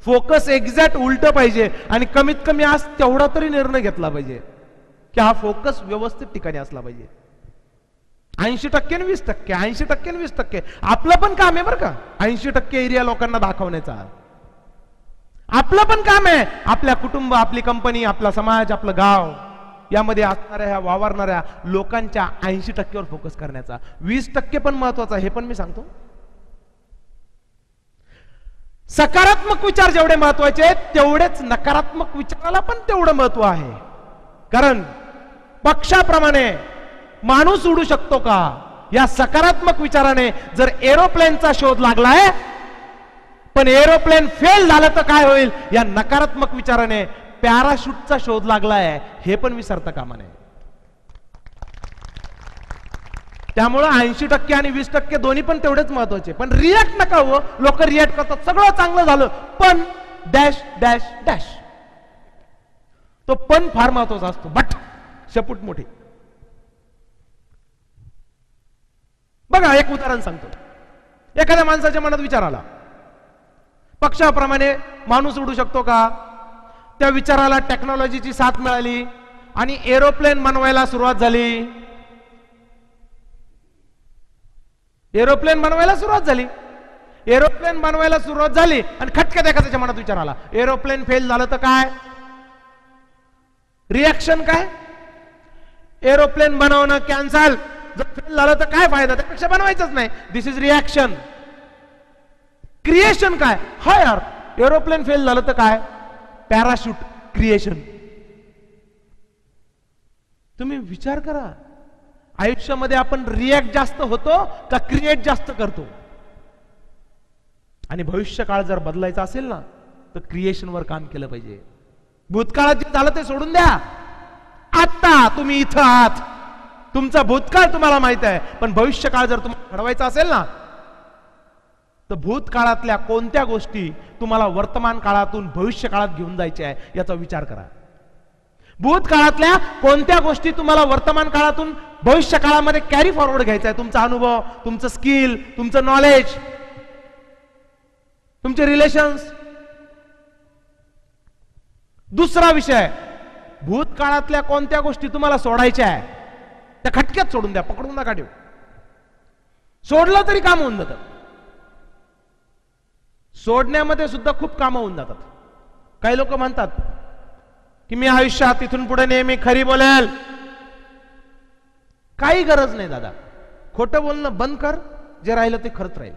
फोकस एक्झॅक्ट उलट पाहिजे आणि कमीत कमी आज तेवढा तरी निर्णय घेतला पाहिजे की हा फोकस व्यवस्थित ठिकाणी असला पाहिजे. 80% आणि 20%, 80% आणि 20%. आपलं पण काम आहे बरं का 80% एरिया लोकांना दाखवण्याचा. आपलं पण काम आहे आपल्या कुटुंब, आपली कंपनी, आपला समाज, आपलं गाव यामध्ये असणाऱ्या ह्या वावरणाऱ्या लोकांच्या 80% वर फोकस करण्याचा. 20% पण महत्वाचा, हे पण मी सांगतो. सकारात्मक विचार जेवढे महत्वाचे आहेत तेवढेच नकारात्मक विचाराला पण तेवढं महत्व आहे. कारण पक्षाप्रमाणे माणूस उडू शकतो का या सकारात्मक विचाराने जर एरोप्लेनचा शोध लागलाय, पण एरोप्लेन फेल झालं तर काय होईल या नकारात्मक विचाराने पॅराशूटचा शोध लागलाय, हे पण विसरता कामा नये. त्यामुळे 80% आणि 20% दोन्ही पण तेवढेच महत्वाचे. पण रिॲक्ट नका हो. लोक रिॲक्ट करतात, सगळं चांगलं झालं पण डॅश डॅश डॅश. तो पण फार महत्वाचा असतो. बट शपूट मोठी. बघा एक उदाहरण सांगतो. एखाद्या माणसाच्या मनात विचार आला, पक्षाप्रमाणे माणूस उडू शकतो का? त्या विचाराला टेक्नॉलॉजीची साथ मिळाली आणि एरोप्लेन बनवायला सुरुवात झाली. एरोप्लेन बनवायला सुरुवात झाली आणि खटक्यात एखाद्याच्या मनात विचार आला, एरोप्लेन फेल झालं तर काय? रिॲक्शन काय? एरोप्लेन बनवणं कॅन्सल. जर फेल झालं तर काय फायदा? त्यापेक्षा बनवायचंच नाही. दिस इज रिॲक्शन. क्रिएशन काय? हा यार एरोप्लेन फेल झालं तर काय? Parachute creation. तुम्ही विचार करा, आयुष्यामध्ये आपण रिॲक्ट जास्त होतो का क्रिएट जास्त करतो? आणि भविष्य काळ जर बदलायचा असेल ना तर क्रिएशनवर काम केलं पाहिजे. भूतकाळात जे झालं ते सोडून द्या. आता तुम्ही इथं आहात, तुमचा भूतकाळ तुम्हाला माहित आहे, पण भविष्य काळ जर तुम्हाला घडवायचा असेल ना तर भूतकाळातल्या कोणत्या गोष्टी तुम्हाला वर्तमान काळातून भविष्य काळात घेऊन जायच्या आहे याचा विचार करा. भूतकाळातल्या कोणत्या गोष्टी तुम्हाला वर्तमान काळातून भविष्य काळामध्ये कॅरी फॉरवर्ड घ्यायचा आहे? तुमचा अनुभव, तुमचं स्किल, तुमचं नॉलेज, तुमचे रिलेशन्स. दुसरा विषय, भूतकाळातल्या कोणत्या गोष्टी तुम्हाला सोडायच्या आहे त्या खटक्यात सोडून द्या, पकडून नका ठेवू. सोडलं तरी काम होऊन जातं. सोडण्यामध्ये सुद्धा खूप कामं होऊन जातात. काही लोक म्हणतात की मी आयुष्यात इथून पुढे नेहमी खरी बोलेल. काही गरज नाही दादा, खोटं बोलणं बंद कर. जे राहिलं ते खरंच राहील.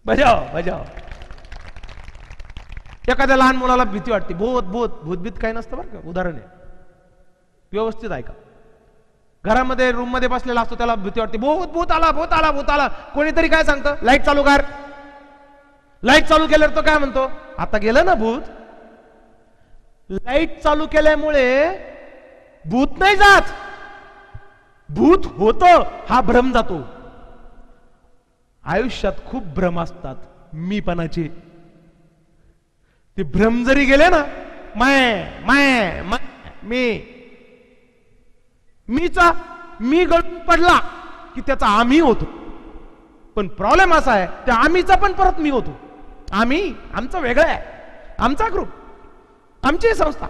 बजाव. एखाद्या लहान मुलाला भीती वाटते, भूत भूत भूतभीत काही नसतं बरं का, उदाहरण आहे, व्यवस्थित ऐका. घरामध्ये रूम मध्ये बसलेला असतो, त्याला भीती वाटते, भूत भूत आला भूत आला भूत आला. कोणीतरी काय सांगतं, लाईट चालू कर. लाईट चालू केल्यावर तो काय म्हणतो, आता गेलं ना भूत. लाईट चालू केल्यामुळे भूत नाही जात, भूत होतं हा भ्रम जातो. आयुष्यात खूप भ्रम असतात मीपणाचे. ते भ्रम जरी गेले ना, मी गळून पडला की त्याचा आम्ही होतो. पण प्रॉब्लेम असा आहे, त्या आम्हीचा पण परत मी होतो. आम्ही आमचं वेगळं आहे, आमचा ग्रुप, आमची संस्था,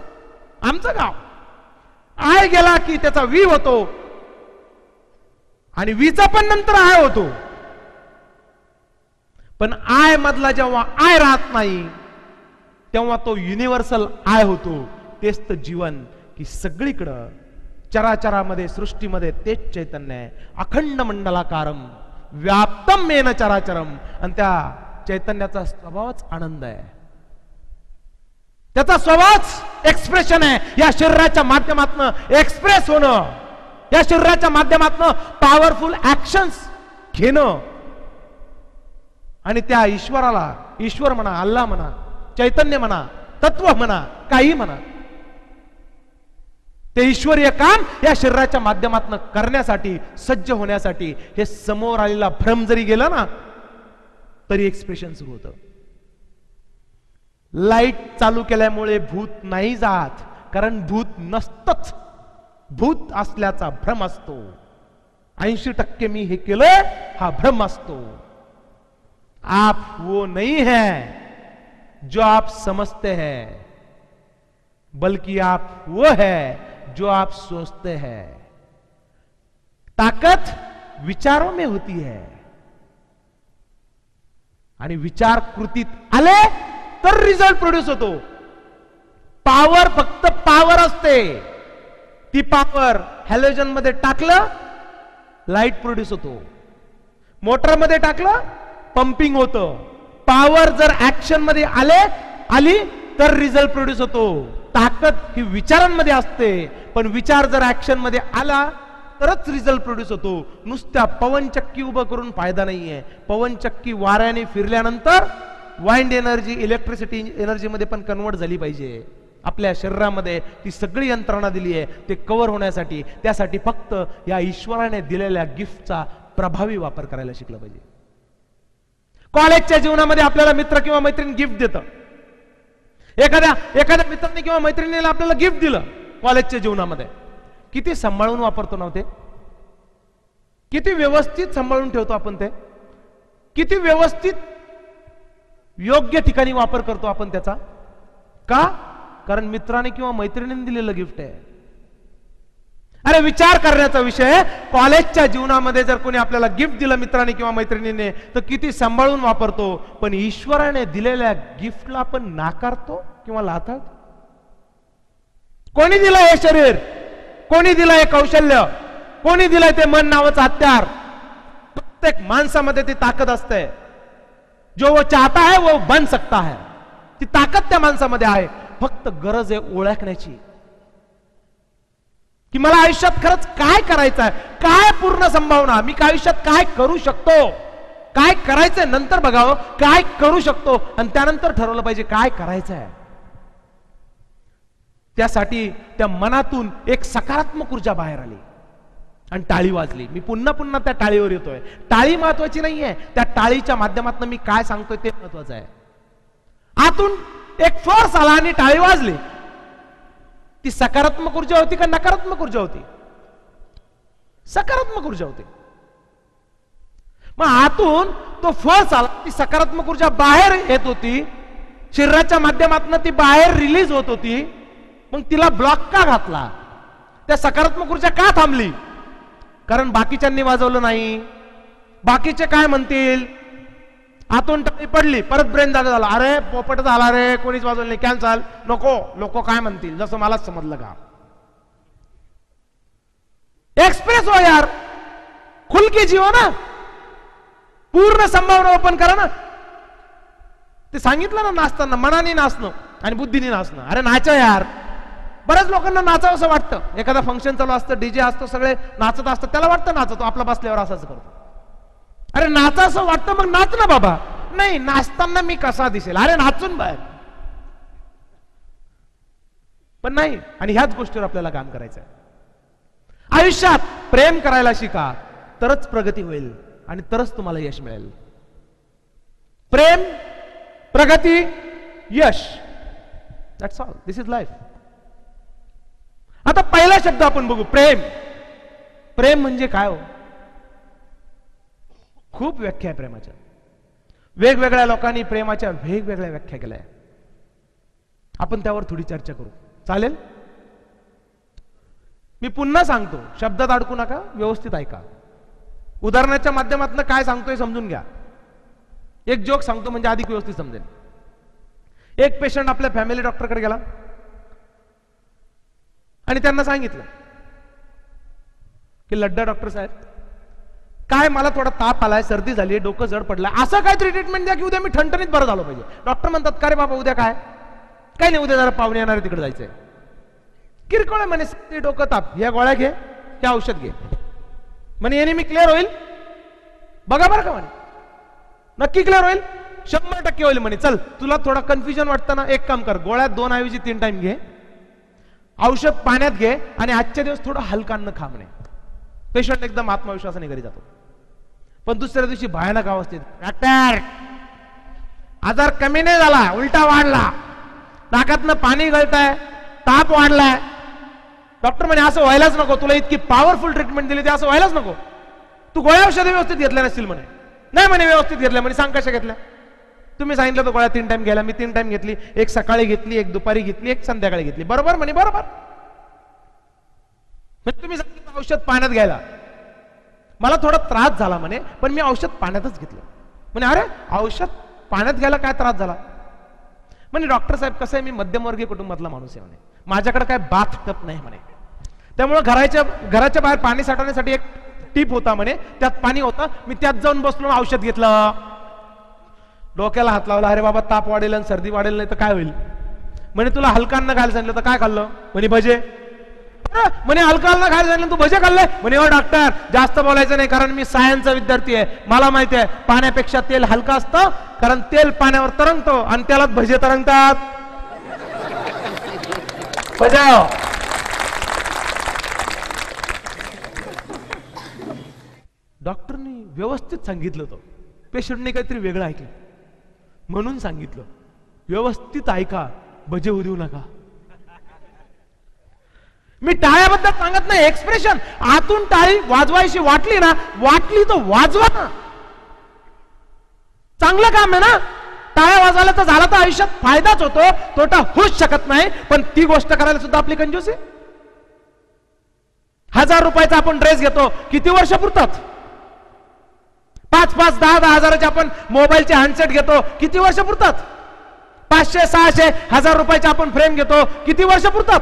आमचं गाव. आय गेला की त्याचा वी होतो आणि वीचा पण नंतर आय होतो. पण आय मधला जेव्हा आय राहत नाही तेव्हा तो युनिव्हर्सल आय होतो. तेच तर जीवन, की सगळीकडं चराचरामध्ये सृष्टीमध्ये तेच चैतन्य आहे. अखंड मंडलाकारम व्याप्तम येन चराचरम. आणि त्या चैतन्याचा स्वभावच आनंद आहे, त्याचा स्वभावच एक्सप्रेशन आहे. या शरीराच्या माध्यमातून एक्सप्रेस होणं, या शरीराच्या माध्यमातून पॉवरफुल ऍक्शन्स घेणं. आणि त्या ईश्वराला, ईश्वर म्हणा, अल्लाह म्हणा, चैतन्य म्हणा, तत्व म्हणा, काही म्हणा, ते ईश्वरीय काम या शरीराच्या माध्यमातून करण्यासाठी, सज्ज होण्यासाठी हे समोर आलेला भ्रम जरी गेला ना तरी एक्सप्रेशन सुरू होतं. लाईट चालू केल्यामुळे भूत नाही जात, कारण भूत नसतच, भूत असल्याचा भ्रम असतो. 80% मी हे केलं हा भ्रम असतो. आप वो नहीं है जो आप समझते हैं, बल्कि आप वो है जो आप सोचते हैं. ताकत विचारों में होती है आणि विचार कृतीत आले तर रिझल्ट प्रोड्यूस होतो. पॉवर फक्त पॉवर असते. ती पॉवर हॅलोजन मध्ये टाकलं लाईट प्रोड्यूस होतो, मोटर मध्ये टाकलं पंपिंग होतं. पॉवर जर ऍक्शन मध्ये आली तर रिझल्ट प्रोड्यूस होतो. ताकद ही विचारांमध्ये असते, पण विचार जर ऍक्शन मध्ये आला तरच रिझल्ट प्रोड्यूस होतो. नुसत्या पवनचक्की उभं करून फायदा नाहीये. पवनचक्की वाऱ्याने फिरल्यानंतर वाइंड एनर्जी इलेक्ट्रिसिटी एनर्जी मध्ये पण कन्वर्ट झाली पाहिजे. आपल्या शरीरामध्ये ती सगळी यंत्रणा दिली आहे ते कव्हर होण्यासाठी. त्यासाठी फक्त या ईश्वराने दिलेल्या गिफ्टचा प्रभावी वापर करायला शिकलं पाहिजे. कॉलेजच्या जीवनामध्ये आपल्याला मित्र किंवा मैत्रीण गिफ्ट देतं. एखाद्या मित्राने किंवा मैत्रिणीला आपल्याला गिफ्ट दिलं कॉलेजच्या जीवनामध्ये, किती सांभाळून वापरतो ना ते, किती व्यवस्थित सांभाळून ठेवतो आपण ते, किती व्यवस्थित योग्य ठिकाणी वापर करतो आपण त्याचा. का? कारण मित्राने किंवा मैत्रिणीने दिलेलं गिफ्ट आहे. अरे विचार करण्याचा विषय. कॉलेजच्या जीवनामध्ये जर कोणी आपल्याला गिफ्ट दिलं मित्राने किंवा मैत्रिणीने तर किती सांभाळून वापरतो, पण ईश्वराने दिलेल्या गिफ्टला आपण नाकारतो किंवा लाथाळतो. कोणी दिलं हे शरीर, कोणी दिलं हे कौशल्य, कोणी दिलंय ते मन नावाचं हत्यार. प्रत्येक माणसामध्ये ती ताकद असते. जो वो चाहता है वो बन सकता है. ती ताकद त्या माणसामध्ये आहे. फक्त गरज आहे ओळखण्याची, की मला आयुष्यात खरंच काय करायचं आहे, काय पूर्ण संभावना, मी आयुष्यात काय करू शकतो, काय करायचंय नंतर बघावं, काय करू शकतो आणि त्यानंतर ठरवलं पाहिजे काय करायचं आहे. त्यासाठी त्या मनातून एक सकारात्मक ऊर्जा बाहेर आली आणि टाळी वाजली. मी पुन्हा पुन्हा त्या टाळीवर येतोय. टाळी महत्वाची नाहीये, त्या टाळीच्या माध्यमातून मी काय सांगतोय ते महत्वाचं आहे. आतून एक फोर्स आला आणि टाळी वाजली. ती सकारात्मक ऊर्जा होती का नकारात्मक ऊर्जा होती? सकारात्मक ऊर्जा होती. मग आतून तो फोर्स आला, ती सकारात्मक ऊर्जा बाहेर येत होती, शरीराच्या माध्यमातून ती बाहेर रिलीज होत होती. मग तिला ब्लॉक का घातला? त्या सकारात्मक ऊर्जा का थांबली? कारण बाकीच्यांनी वाजवलं नाही. बाकीचे काय म्हणतील, आतून टाळी पडली, परत ब्रेन जागा झाला, अरे पोपट झाला रे, कोणीच वाजवलं नाही, कॅन्सल, नको, लोक काय म्हणतील, जसं मलाच समजलं का. एक्सप्रेस हो यार, खुल के जिओ ना, पूर्ण संभावना ओपन करा ना. ते सांगितलं ना नाचताना, मनाने नाचणं आणि बुद्धीने नाचणं. अरे नाचा यार. बऱ्याच लोकांना नाचावं असं वाटतं. एखादा फंक्शन चालू असतं, डीजे असतो, सगळे नाचत असतात, त्याला वाटतं नाचतो, आपला बसल्यावर असंच करतो. अरे नाचा असं वाटतं, मग नाच ना बाबा. नाही, नाचताना मी कसा दिसेल, अरे नाचून बाहेर. पण नाही, आणि ह्याच गोष्टीवर आपल्याला काम करायचं आहे. आयुष्यात प्रेम करायला शिका, तरच प्रगती होईल आणि तरच तुम्हाला यश मिळेल. प्रेम, प्रगती, यश, that's all. This is life. आता पहिला शब्द आपण बघू, प्रेम. प्रेम म्हणजे काय हो? खूप व्याख्या आहे प्रेमाच्या. वेगवेगळ्या लोकांनी प्रेमाच्या वेगवेगळ्या व्याख्या केल्या. आपण त्यावर थोडी चर्चा करू, चालेल? मी पुन्हा सांगतो, शब्दात अडकू नका, व्यवस्थित ऐका. उदाहरणाच्या माध्यमातून काय सांगतोय समजून घ्या. एक जोक सांगतो म्हणजे अधिक व्यवस्थित समजेल. एक पेशंट आपल्या फॅमिली डॉक्टरकडे गेला आणि त्यांना सांगितलं की लड्डा डॉक्टर साहेब, काय मला थोडा ताप आलाय, सर्दी झाली, डोकं जड पडलाय, असं काहीतरी ट्रीटमेंट द्या की उद्या मी ठणठणीत बरं झालो पाहिजे. डॉक्टर म्हणतात, का रे बाबा उद्या काय? काय नाही, उद्या जरा पाहुणे येणार आहे, तिकडे जायचंय. किरकोळ आहे म्हणे, सर्दी, डोकं, ताप, या गोळ्या घे, हे औषध घे म्हणे, याने मी क्लिअर होईल. बघा बरं का म्हणे, नक्की क्लिअर होईल, 100% होईल म्हणे. चल, तुला थोडा कन्फ्युजन वाटतं ना, एक काम कर, गोळ्यात 2 ऐवजी 3 टाइम घे, औषध पाण्यात घे आणि आजच्या दिवस थोडं हलका अन्न खा म्हणे. पेशंट एकदम आत्मविश्वासाने घरी जातो. पण दुसऱ्या दिवशी भयानक अवस्थेत, डॉक्टर आजार कमी नाही झाला, उलटा वाढला, नाकातनं पाणी गळतंय, ताप वाढलाय. डॉक्टर म्हणे, असं व्हायलाच नको, तुला इतकी पॉवरफुल ट्रीटमेंट दिली, ते असं व्हायलाच नको, तू गोळ्या औषध व्यवस्थित घेतल्या नसतील म्हणे. नाही म्हणे, व्यवस्थित घेतल्या म्हणे. सांग कशा घेतल्या? तुम्ही सांगितलं तर गोळ्या 3 टाइम घ्यायला, मी 3 टाइम घेतली, एक सकाळी घेतली, एक दुपारी घेतली, एक संध्याकाळी घेतली. बरोबर म्हणे, बरोबर. तुम्ही सांगितलं औषध पाण्यात घ्यायला, मला थोडा त्रास झाला म्हणे, पण मी औषध पाण्यातच घेतलं म्हणे. अरे औषध पाण्यात घ्यायला काय त्रास झाला म्हणे? डॉक्टर साहेब कसं आहे, मी मध्यमवर्गीय कुटुंबातला माणूस आहे म्हणे, माझ्याकडे काय बाथ टप नाही म्हणे, त्यामुळे घराच्या बाहेर पाणी साठवण्यासाठी एक टीप होता म्हणे, त्यात पाणी होतं, मी त्यात जाऊन बसलो, औषध घेतलं, डोक्याला हात लावला, अरे बाबा ताप वाढेल आणि सर्दी वाढेल, नाही तर काय होईल म्हणे. तुला हलका अन्न खायला सांगितलं तर काय खाल्लं म्हणे? भजे. म्हणे हलका अन्न खायला सांगितलं तू भजे खाल्ले म्हणे. हो डॉक्टर, जास्त बोलायचं नाही, कारण मी सायन्सचा विद्यार्थी आहे, मला माहिती आहे पाण्यापेक्षा तेल हलका असतं, कारण तेल पाण्यावर तरंगतो आणि त्यालाच भजे तरंगतात. बजाव. डॉक्टरनी व्यवस्थित सांगितलं होतं, पेशंटने काहीतरी वेगळं ऐकलं म्हणून सांगितलं, व्यवस्थित ऐका, भजे होऊ देऊ नका. मी टाळ्याबद्दल सांगत नाही, एक्सप्रेशन. आतून टाळी वाजवायची वाटली ना, वाटली तर वाजवा ना, चांगलं काम आहे ना. टाळ्या वाजवायला तर झाला तर आयुष्यात फायदाच होतो, तोटा होऊच शकत नाही. पण ती गोष्ट करायला सुद्धा आपली कंजूस आहे. 1000 रुपयाचा आपण ड्रेस घेतो, किती वर्ष पुरतात? 5-5, 10-10 हजाराचे आपण मोबाईलचे हँडसेट घेतो, किती वर्ष पुरतात? 500, 600, 1000 रुपयाचे आपण फ्रेम घेतो, किती वर्ष पुरतात?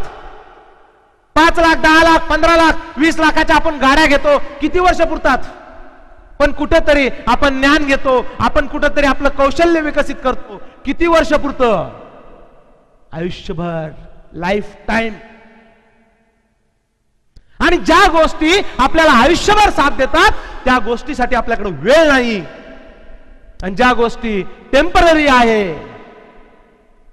5 लाख, 10 लाख, 15 लाख, 20 लाखाच्या आपण गाड्या घेतो, किती वर्ष पुरतात? पण कुठेतरी आपण ज्ञान घेतो, आपण कुठेतरी आपलं कौशल्य विकसित करतो, किती वर्ष पुरतं? आयुष्यभर, लाईफ टाइम. आणि ज्या गोष्टी आपल्याला आयुष्यभर साथ देतात त्या गोष्टीसाठी आपल्याकडे वेळ नाही, आणि ज्या गोष्टी टेम्पररी आहे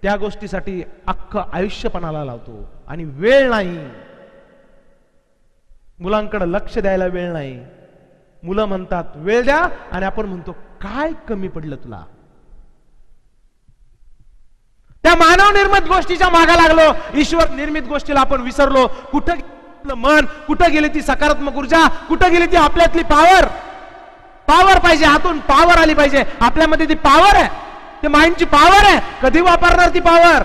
त्या गोष्टीसाठी अख्खं आयुष्य पणाला लावतो आणि वेळ नाही. मुलांकडे लक्ष द्यायला वेळ नाही. मुलं म्हणतात वेळ द्या, आणि आपण म्हणतो काय कमी पडलं तुला? त्या मानव निर्मित गोष्टीच्या मागे लागलो, ईश्वर निर्मित गोष्टीला आपण विसरलो. कुठं मन, कुठं गेली ती सकारात्मक ऊर्जा, कुठं गेली ती आपल्यातली पॉवर? पॉवर पाहिजे, आतून पॉवर आली पाहिजे. आपल्यामध्ये ती पॉवर आहे, ते माइंडची पॉवर आहे. कधी वापरणार ती पॉवर?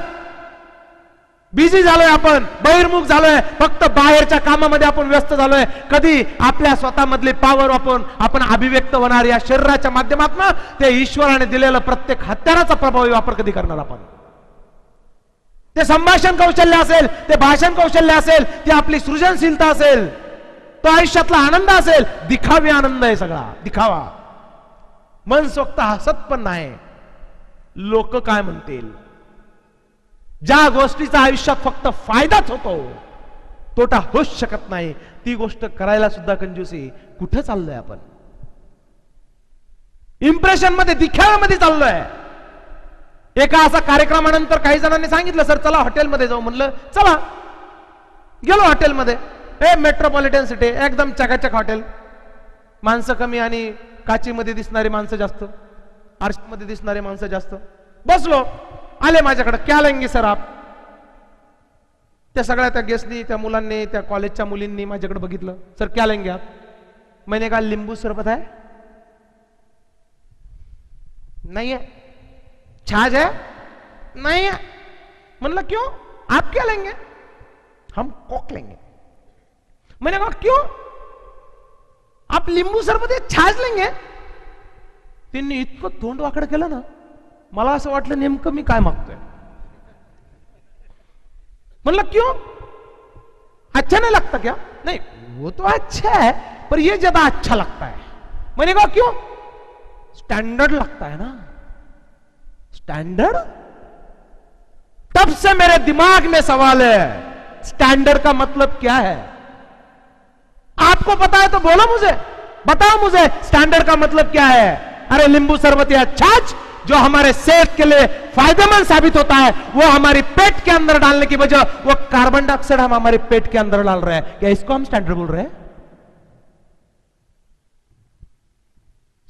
बिझी झालोय आपण, बहिर्मुख झालोय, फक्त बाहेरच्या कामामध्ये आपण व्यस्त झालोय. कधी आपल्या स्वतःमधली पॉवर आपण अभिव्यक्त होणार, या शरीराच्या माध्यमातून ते ईश्वराने दिलेलं प्रत्येक हत्याराचा प्रभावी वापर कधी करणार आपण? ते संभाषण कौशल्य असेल, ते भाषण कौशल्य असेल, ती आपली सृजनशीलता असेल, तो आयुष्यातला आनंद असेल. दिखावी आनंद आहे सगळा, दिखावा. मन स्वतः हसत पण नाही, लोक काय म्हणतील. ज्या गोष्टीचा आयुष्यात फक्त फायदाच होतो, तोटा होऊच शकत नाही, ती गोष्ट करायला सुद्धा कंजूसी. कुठे चाललोय आपण? इम्प्रेशन मध्ये, दिखाव्यामध्ये चाललोय. एका असा कार्यक्रमानंतर काही जणांनी सांगितलं, सर चला हॉटेलमध्ये जाऊ. म्हणलं चला. गेलो हॉटेलमध्ये. मेट्रोपॉलिटन सिटी, एकदम चकाचक हॉटेल, माणसं कमी आणि काचीमध्ये दिसणारी माणसं जास्त, आरशामध्ये दिसणारी माणसं जास्त. बसलो. आले माझ्याकडे, क्या लेंगे सर आप? त्या सगळ्या त्या गेस्टनी, त्या मुलांनी, त्या कॉलेजच्या मुलींनी माझ्याकडे बघितलं. सर क्या लेंगे आप? मैंने कहा नींबू सरबत है? नहीं है. छाछ है? नहीं है. मतलब क्यों? आप क्या लेंगे? हम कोक लेंगे. मैंने कहा क्यों? आप लिंबू सरबत या छाछ लेंगे? त्यांनी इतकं तोंड वाकड केलं ना, मला असं वाटलं नेमकं मी काय मागतोय. मतलब क्यों? अच्छा नहीं लगता क्या? नहीं, वो तो अच्छा है, पर ये ज्यादा अच्छा लगता है. मैंने कहा क्यों? स्टैंडर्ड लगता है ना. स्टैंडर्ड? तब से मेरे दिमाग में सवाल है, स्टैंडर्ड का मतलब क्या है? आपको पता है तो बोलो मुझे, बताओ मुझे स्टैंडर्ड का मतलब क्या है. अरे नींबू शरबत या छाछ जो हमारे सेहत के लिए फायदेमंद साबित होता है, वो हमारी पेट के अंदर डालने की वजह वो कार्बन डाइऑक्साइड हम हमारे पेट के अंदर डाल रहे हैं. क्या इसको हम स्टैंडर्ड बोल रहे हैं?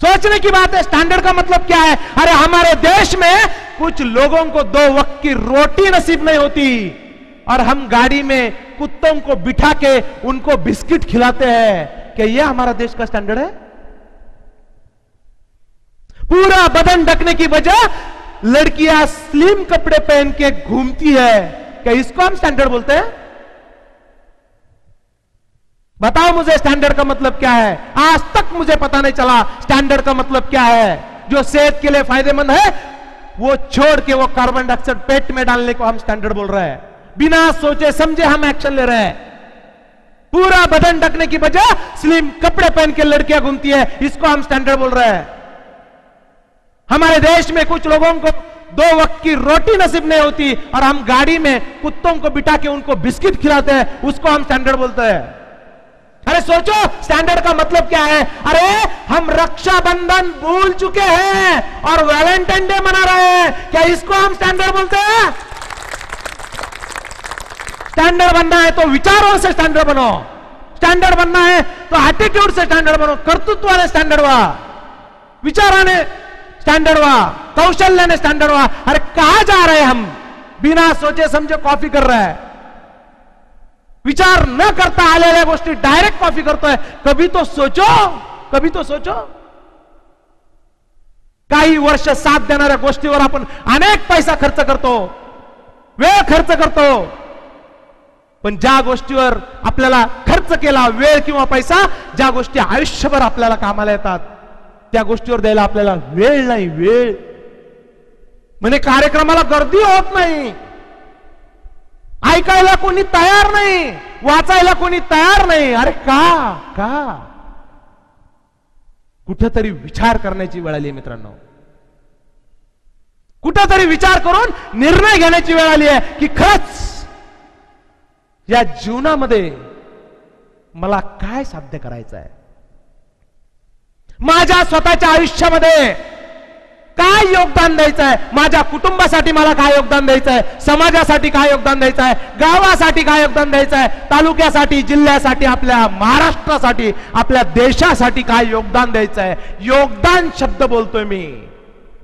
सोचने की बात है. स्टैंडर्ड का मतलब क्या है? अरे हमारे देश में कुछ लोगों को 2 वक्त की रोटी नसीब नहीं होती और हम गाड़ी में कुत्तों को बिठा के उनको बिस्किट खिलाते हैं. क्या यह हमारा देश का स्टैंडर्ड है? पूरा बदन ढकने की वजह लड़कियां स्लिम कपड़े पहन के घूमती है. क्या इसको हम स्टैंडर्ड बोलते हैं? बताओ मुझे स्टैंडर्ड का मतलब क्या है. आज तक मुझे पता नहीं चला स्टैंडर्ड का मतलब क्या है. जो सेहत के लिए फायदेमंद है वो छोड़ के वो कार्बन डाइऑक्साइड पेट में डालने को हम स्टैंडर्ड बोल रहे हैं. बिना सोचे समझे हम एक्शन ले रहे हैं. पूरा बदन ढकने की बजाय स्लिम कपड़े पहन के लड़कियां घूमती है, इसको हम स्टैंडर्ड बोल रहे हैं. हमारे देश में कुछ लोगों को 2 वक्त की रोटी नसीब नहीं होती और हम गाड़ी में कुत्तों को बिठा के उनको बिस्किट खिलाते हैं, उसको हम स्टैंडर्ड बोलते हैं. अरे सोचो स्टैंडर्ड का मतलब क्या है. अरे हम रक्षाबंधन भूल चुके हैं और वैलेंटाइन डे मना रहे हैं. क्या इसको हम स्टैंडर्ड बोलते हैं? स्टैंडर्ड बनना है तो विचारों से स्टैंडर्ड बनो. स्टैंडर्ड बनना है तो एटीट्यूड से स्टैंडर्ड बनो. कर्तृत्वाने स्टैंडर्ड व्हा, विचाराने स्टैंडर्ड व्हा, कौशल्याने स्टैंडर्ड व्हा. अरे कहां जा रहे हैं हम? बिना सोचे समझे कॉफी कर रहे हैं. विचार न करता आलेल्या गोष्टी डायरेक्ट कॉफी करतोय. कभी तो सोचो, कभी तो सोचो. काही वर्ष साथ देणाऱ्या गोष्टीवर आपण अनेक पैसा खर्च करतो, वेळ खर्च करतो, पण ज्या गोष्टीवर आपल्याला खर्च केला वेळ किंवा पैसा, ज्या गोष्टी आयुष्यभर आपल्याला कामाला येतात, त्या गोष्टीवर द्यायला आपल्याला वेळ नाही. वेळ म्हणजे कार्यक्रमाला गर्दी होत नाही, ऐकायला कोणी तयार नाही, वाचायला कोणी तयार नाही. अरे का? कुठेतरी विचार करण्याची वेळ आली मित्रांनो. कुठेतरी विचार करून निर्णय घेण्याची वेळ आली आहे की खरंच या जीवनामध्ये मला काय साध्य करायचं आहे. माझ्या स्वतःच्या आयुष्यामध्ये काय योगदान द्यायचं आहे. माझ्या कुटुंबासाठी मला काय योगदान द्यायचं आहे, समाजासाठी काय योगदान द्यायचं आहे, गावासाठी काय योगदान द्यायचं आहे, तालुक्यासाठी, जिल्ह्यासाठी, आपल्या महाराष्ट्रासाठी, आपल्या देशासाठी काय योगदान द्यायचं आहे. योगदान शब्द बोलतोय मी.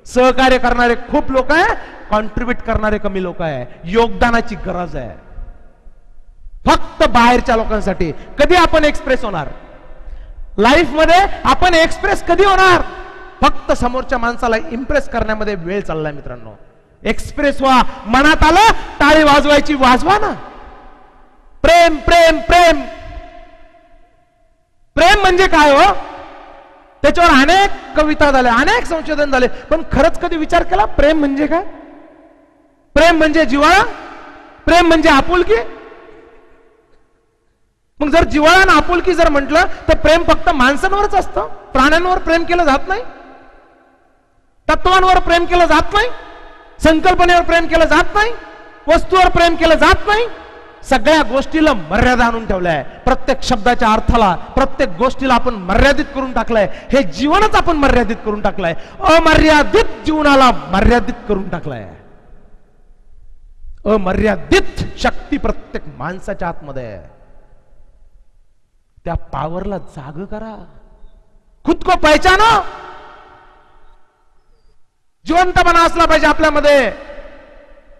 सहकार्य करणारे खूप लोक आहे, कॉन्ट्रीब्यूट करणारे कमी लोक आहे. योगदानाची गरज आहे फक्त बाहेरच्या लोकांसाठी. कधी आपण एक्सप्रेस होणार लाईफ मध्ये? आपण एक्सप्रेस कधी होणार? फक्त समोरच्या माणसाला इम्प्रेस करण्यामध्ये वेळ चाललाय मित्रांनो. एक्सप्रेस व्हा. मनात आलं टाळी वाजवायची, वाजवा ना. प्रेम प्रेम प्रेम प्रेम म्हणजे काय हो? त्याच्यावर अनेक कविता झाल्या, अनेक संशोधन झाले, पण खरंच कधी विचार केला प्रेम म्हणजे काय? प्रेम म्हणजे जिव्हाळा, प्रेम म्हणजे आपुलकी. मग जर जिव्हाळा आणि आपुलकी जर म्हटलं तर प्रेम फक्त माणसांवरच असतं, प्राण्यांवर प्रेम केलं जात नाही. तत्वांवर प्रेम केलं जात नाही, संकल्पनेवर प्रेम केलं जात नाही, वस्तूवर प्रेम केलं जात नाही. सगळ्या गोष्टीला मर्यादा आणून ठेवलाय. प्रत्येक शब्दाच्या अर्थाला, प्रत्येक गोष्टीला आपण मर्यादित करून टाकलंय. हे जीवनच आपण मर्यादित करून टाकलंय. अमर्यादित जीवनाला मर्यादित करून टाकलाय. अमर्यादित शक्ती प्रत्येक माणसाच्या आतमध्ये आहे. त्या पावरला जाग करा. खुद को पहचानो. जिवंतपणा असला पाहिजे आपल्यामध्ये.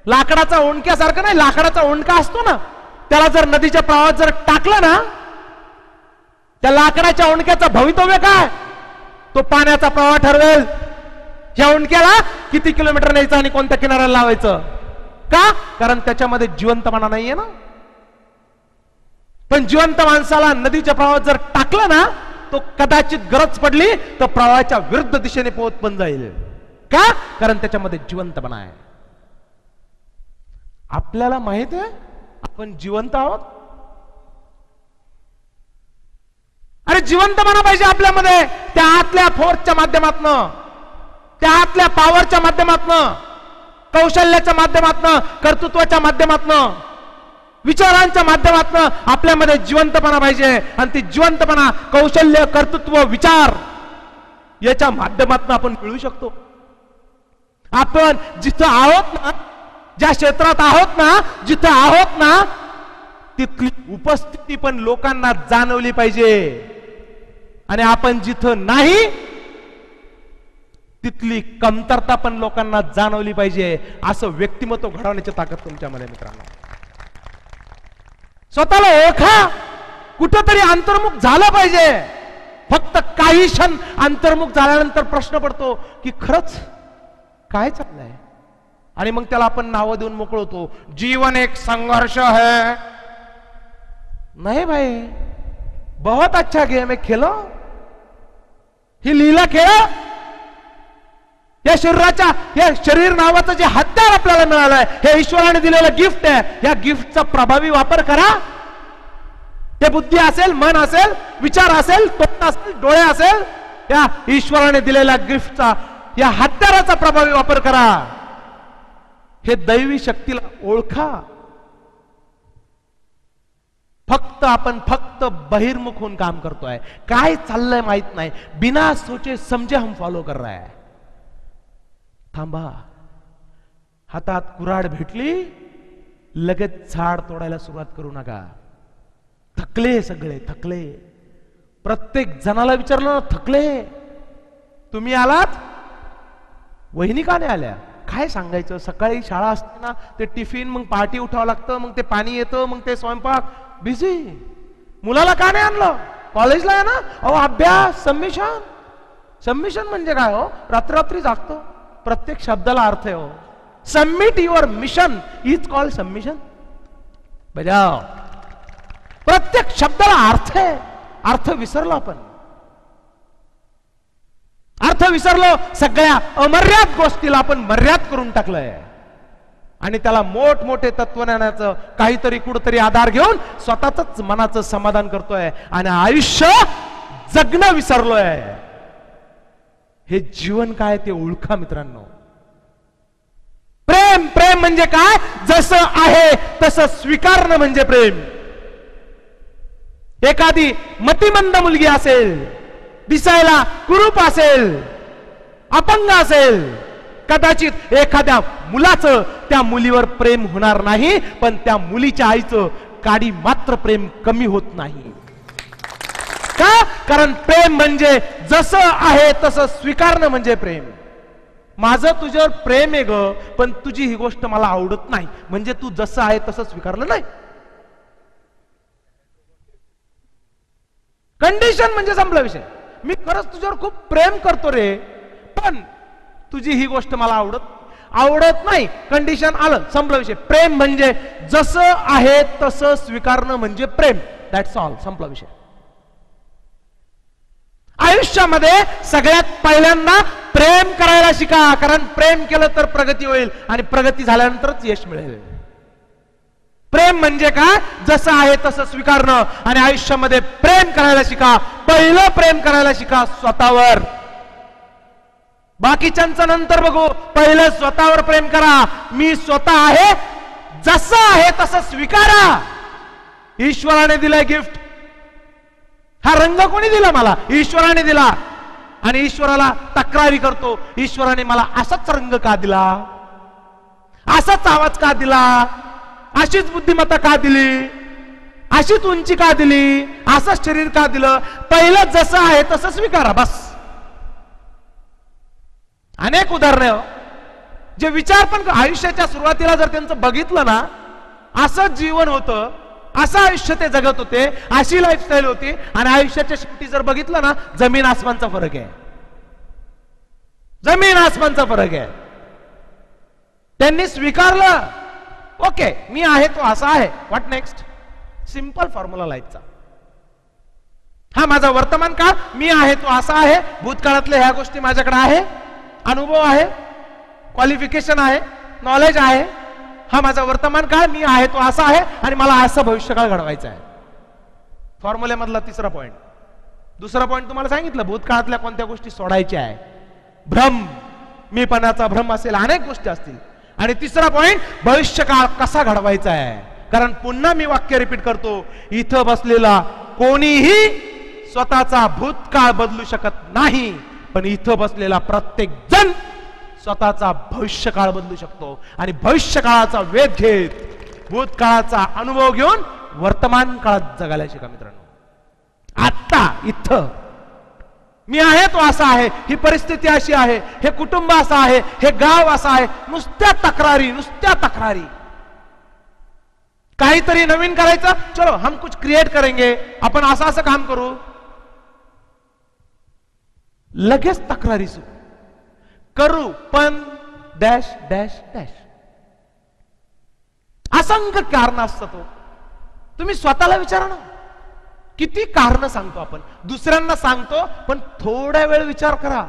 लाकडाचा ओंडक्यासारखं नाही, लाकडाचा ओंडका असतो ना, त्याला जर नदीच्या प्रवाहात जर टाकलं ना, त्या लाकडाच्या ओंडक्याचं भवितव्य काय? तो पाण्याचा प्रवाह ठरवेल. ह्या ओंडक्याला किती किलोमीटर न्यायचं आणि कोणत्या किनाऱ्याला लावायचं. का? कारण त्याच्यामध्ये जिवंतपणा नाहीये ना. पण जिवंत माणसाला नदीच्या प्रवाहात जर टाकलं ना, तो कदाचित गरज पडली तर प्रवाहाच्या विरुद्ध दिशेने पोहत पण जाईल. का? कारण त्याच्यामध्ये जिवंतपणा आहे. आपल्याला माहित आहे आपण जिवंत आहोत. अरे जिवंतपणा पाहिजे आपल्यामध्ये. त्या आतल्या फोर्सच्या माध्यमातनं, त्या आतल्या पॉवरच्या माध्यमातनं, कौशल्याच्या माध्यमातनं, कर्तृत्वाच्या माध्यमातनं, विचारांच्या माध्यमातनं आपल्यामध्ये जिवंतपणा पाहिजे. आणि ती जिवंतपणा कौशल्य, कर्तृत्व, विचार याच्या माध्यमातनं आपण मिळवू शकतो. आपण जिथं आहोत ना, ज्या क्षेत्रात आहोत ना, जिथं आहोत ना, तिथली उपस्थिती पण लोकांना जाणवली पाहिजे. आणि आपण जिथं नाही तिथली कमतरता पण लोकांना जाणवली पाहिजे. असं व्यक्तिमत्व घडवण्याची ताकद तुमच्यामध्ये मित्रांनो. स्वतःला ओळखा. कुठंतरी अंतर्मुख झालं पाहिजे. फक्त काही क्षण अंतर्मुख झाल्यानंतर प्रश्न पडतो की खरंच काय चाललंय. आणि मग त्याला आपण नावं देऊन मोकळवतो. जीवन एक संघर्ष है. नहीं भाई, बहुत अच्छा गेम है, खेलो. ही लीला खेळ. या शरीराच्या, या शरीर नावाचं जे हत्यार आपल्याला मिळालंय, हे ईश्वराने दिलेलं गिफ्ट आहे. या गिफ्टचा प्रभावी वापर करा. ते बुद्धी असेल, मन असेल, विचार असेल, तोंड असेल, डोळे असेल, या ईश्वराने दिलेल्या गिफ्टचा, या हत्याराचा प्रभावी वापर करा. हे दैवी शक्तीला ओळखा. आपण फक्त बहिर्मुख होऊन काम करतोय. काय चाललंय माहित नाही. बिना सोचे समजे हम फॉलो कर रहा है. थांबा. हातात कुऱ्हाड भेटली लगेच झाड तोडायला सुरुवात करू नका. थकले, सगळे थकले. प्रत्येक जणाला विचारलं ना, थकले. तुम्ही आलात, वहिनी का नाही आल्या? काय सांगायचं. सकाळी शाळा असते ना, ते टिफिन, मग पार्टी उठावं लागतं, मग ते पाणी येतं, मग ते स्वयंपाक, बिझी. मुलाला का नाही आणलं? कॉलेजला आहे ना. अहो अभ्यास, सबमिशन. सबमिशन म्हणजे काय हो? रात्री जागतो. प्रत्येक शब्दाला अर्थ आहे हो. Submit your mission is called submission. बजाव. प्रत्येक शब्दाला अर्थ आहे. अर्थ विसरलो आपण. अर्थ विसरलो. सगळ्या अमर्याद गोष्टीला आपण मर्याद करून टाकलंय. आणि त्याला मोठमोठे तत्वज्ञानाचं काहीतरी कुठतरी आधार घेऊन स्वतःच मनाचं समाधान करतोय. आणि आयुष्य जगणं विसरलोय. हे जीवन काय ते ओळखा मित्रांनो. प्रेम, प्रेम म्हणजे काय? जसं आहे तसं स्वीकारणं म्हणजे प्रेम. एखादी मतिमंद मुलगी असेल, दिसायला कुरूप असेल, अपंग असेल, कदाचित एखाद्या मुलाचं त्या मुलीवर प्रेम होणार नाही, पण त्या मुलीच्या आईचं काडी मात्र प्रेम कमी होत नाही. का? कारण प्रेम म्हणजे जसं आहे तसं स्वीकारणं म्हणजे प्रेम. माझं तुझ्यावर प्रेम आहे ग, पण तुझी ही गोष्ट मला आवडत नाही, म्हणजे तू जसं आहे तसं स्वीकारलं नाही. कंडिशन म्हणजे संपला विषय. मी खरंच तुझ्यावर खूप प्रेम करतो रे, पण तुझी ही गोष्ट मला आवडत नाही. कंडिशन आलं, संपला विषय. प्रेम म्हणजे जसं आहे तसं स्वीकारणं म्हणजे प्रेम. That's all. संपला विषय. आयुष्यामध्ये सगळ्यात पहिल्यांदा प्रेम करायला शिका. कारण प्रेम केलं तर प्रगती होईल आणि प्रगती झाल्यानंतरच यश मिळेल. प्रेम म्हणजे काय? जसं आहे तसं स्वीकारणं. आणि आयुष्यामध्ये प्रेम करायला शिका. पहिलं प्रेम करायला शिका स्वतःवर. बाकीच्यांचं नंतर बघू, पहिलं स्वतःवर प्रेम करा. मी स्वतः आहे, जसं आहे तसं स्वीकारा. ईश्वराने दिलाय गिफ्ट. हा रंग कोणी दिला? मला ईश्वराने दिला. आणि ईश्वराला तक्रारी करतो, ईश्वराने मला असाच रंग का दिला, असाच आवाज का दिला, अशीच बुद्धिमत्ता का दिली, अशीच उंची का दिली, असंच शरीर का दिलं. पहिलं जसं आहे तसं स्वीकारा, बस. अनेक उदाहरणं जे विचार पण आयुष्याच्या सुरुवातीला जर त्यांचं बघितलं ना, असं जीवन होतं, असं आयुष्य ते जगत होते, अशी लाईफस्टाईल होती. आणि आयुष्याच्या शेवटी जर बघितलं ना, जमीन आसमानचा फरक आहे. जमीन आसमानचा फरक आहे. त्यांनी स्वीकारलं, ओके मी आहे तो असा आहे. What next? सिंपल फॉर्म्युला लाईफचा. हा माझा वर्तमान काळ, मी आहे तो असा आहे. भूतकाळातल्या ह्या गोष्टी माझ्याकडे आहे, अनुभव आहे, क्वालिफिकेशन आहे, नॉलेज आहे. हा माझा वर्तमान काळ, मी आहे तो असा आहे आणि मला असं भविष्यकाळ घडवायचा आहे. फॉर्म्युल्यामधला तिसरा पॉइंट. दुसरा पॉइंट तुम्हाला सांगितलं, भूतकाळातल्या कोणत्या गोष्टी सोडायच्या आहे. भ्रम, मीपणाचा भ्रम असेल, अनेक गोष्टी असतील. आणि तिसरा पॉइंट, भविष्यकाळ कसा घडवायचा आहे. कारण पुन्हा मी वाक्य रिपीट करतो, इथं बसलेला कोणीही स्वतःचा भूतकाळ बदलू शकत नाही, पण इथं बसलेला प्रत्येक जण स्वतःचा भविष्यकाळ बदलू शकतो. आणि भविष्यकाळाचा वेध घेत, भूतकाळाचा अनुभव घेऊन वर्तमान काळात जगायला शिका मित्रांनो. आता इथं मी आहे तो असा आहे, ही परिस्थिती अशी आहे, हे कुटुंब असं आहे, हे गाव असं आहे. नुसत्या तक्रारी, नुसत्या तक्रारी. काहीतरी नवीन करायचं, चलो हम कुछ क्रिएट करेंगे, आपण असं असं काम करू, लगेच तक्रारी सुरू करू, पण डॅश डॅश डॅश. असंख्य कारण असतात. तुम्ही स्वतःला विचारा ना, किती कारण सांगतो आपण, दुसऱ्यांना सांगतो, पण थोडा वेळ विचार करा,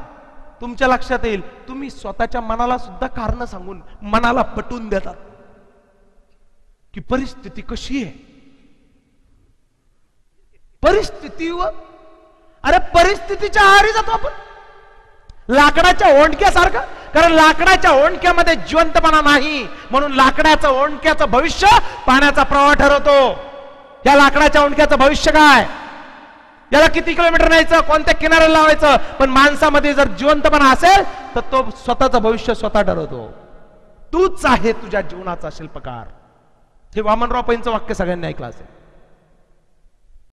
तुमच्या लक्षात येईल तुम्ही स्वतःच्या मनाला सुद्धा कारण सांगून मनाला पटवून देतात की परिस्थिती कशी आहे. परिस्थितीवर, अरे परिस्थितीच्या आहारी जातो आपण लाकडाच्या ओंडक्यासारखं. कारण लाकडाच्या ओंडक्यामध्ये जिवंतपणा नाही, म्हणून लाकडाचं ओंडक्याचं भविष्य पाण्याचा प्रवाह ठरवतो. या लाकडाच्या ओंडक्याचं भविष्य काय, याला किती किलोमीटर न्यायचं, कोणत्या किनाऱ्याला लावायचं. पण माणसामध्ये जर जिवंतपणा असेल तर तो स्वतःचं भविष्य स्वतः ठरवतो. तूच आहे तुझ्या जीवनाचा शिल्पकार. हे वामनराव पैंचं वाक्य सगळ्यांनी ऐकलं असेल.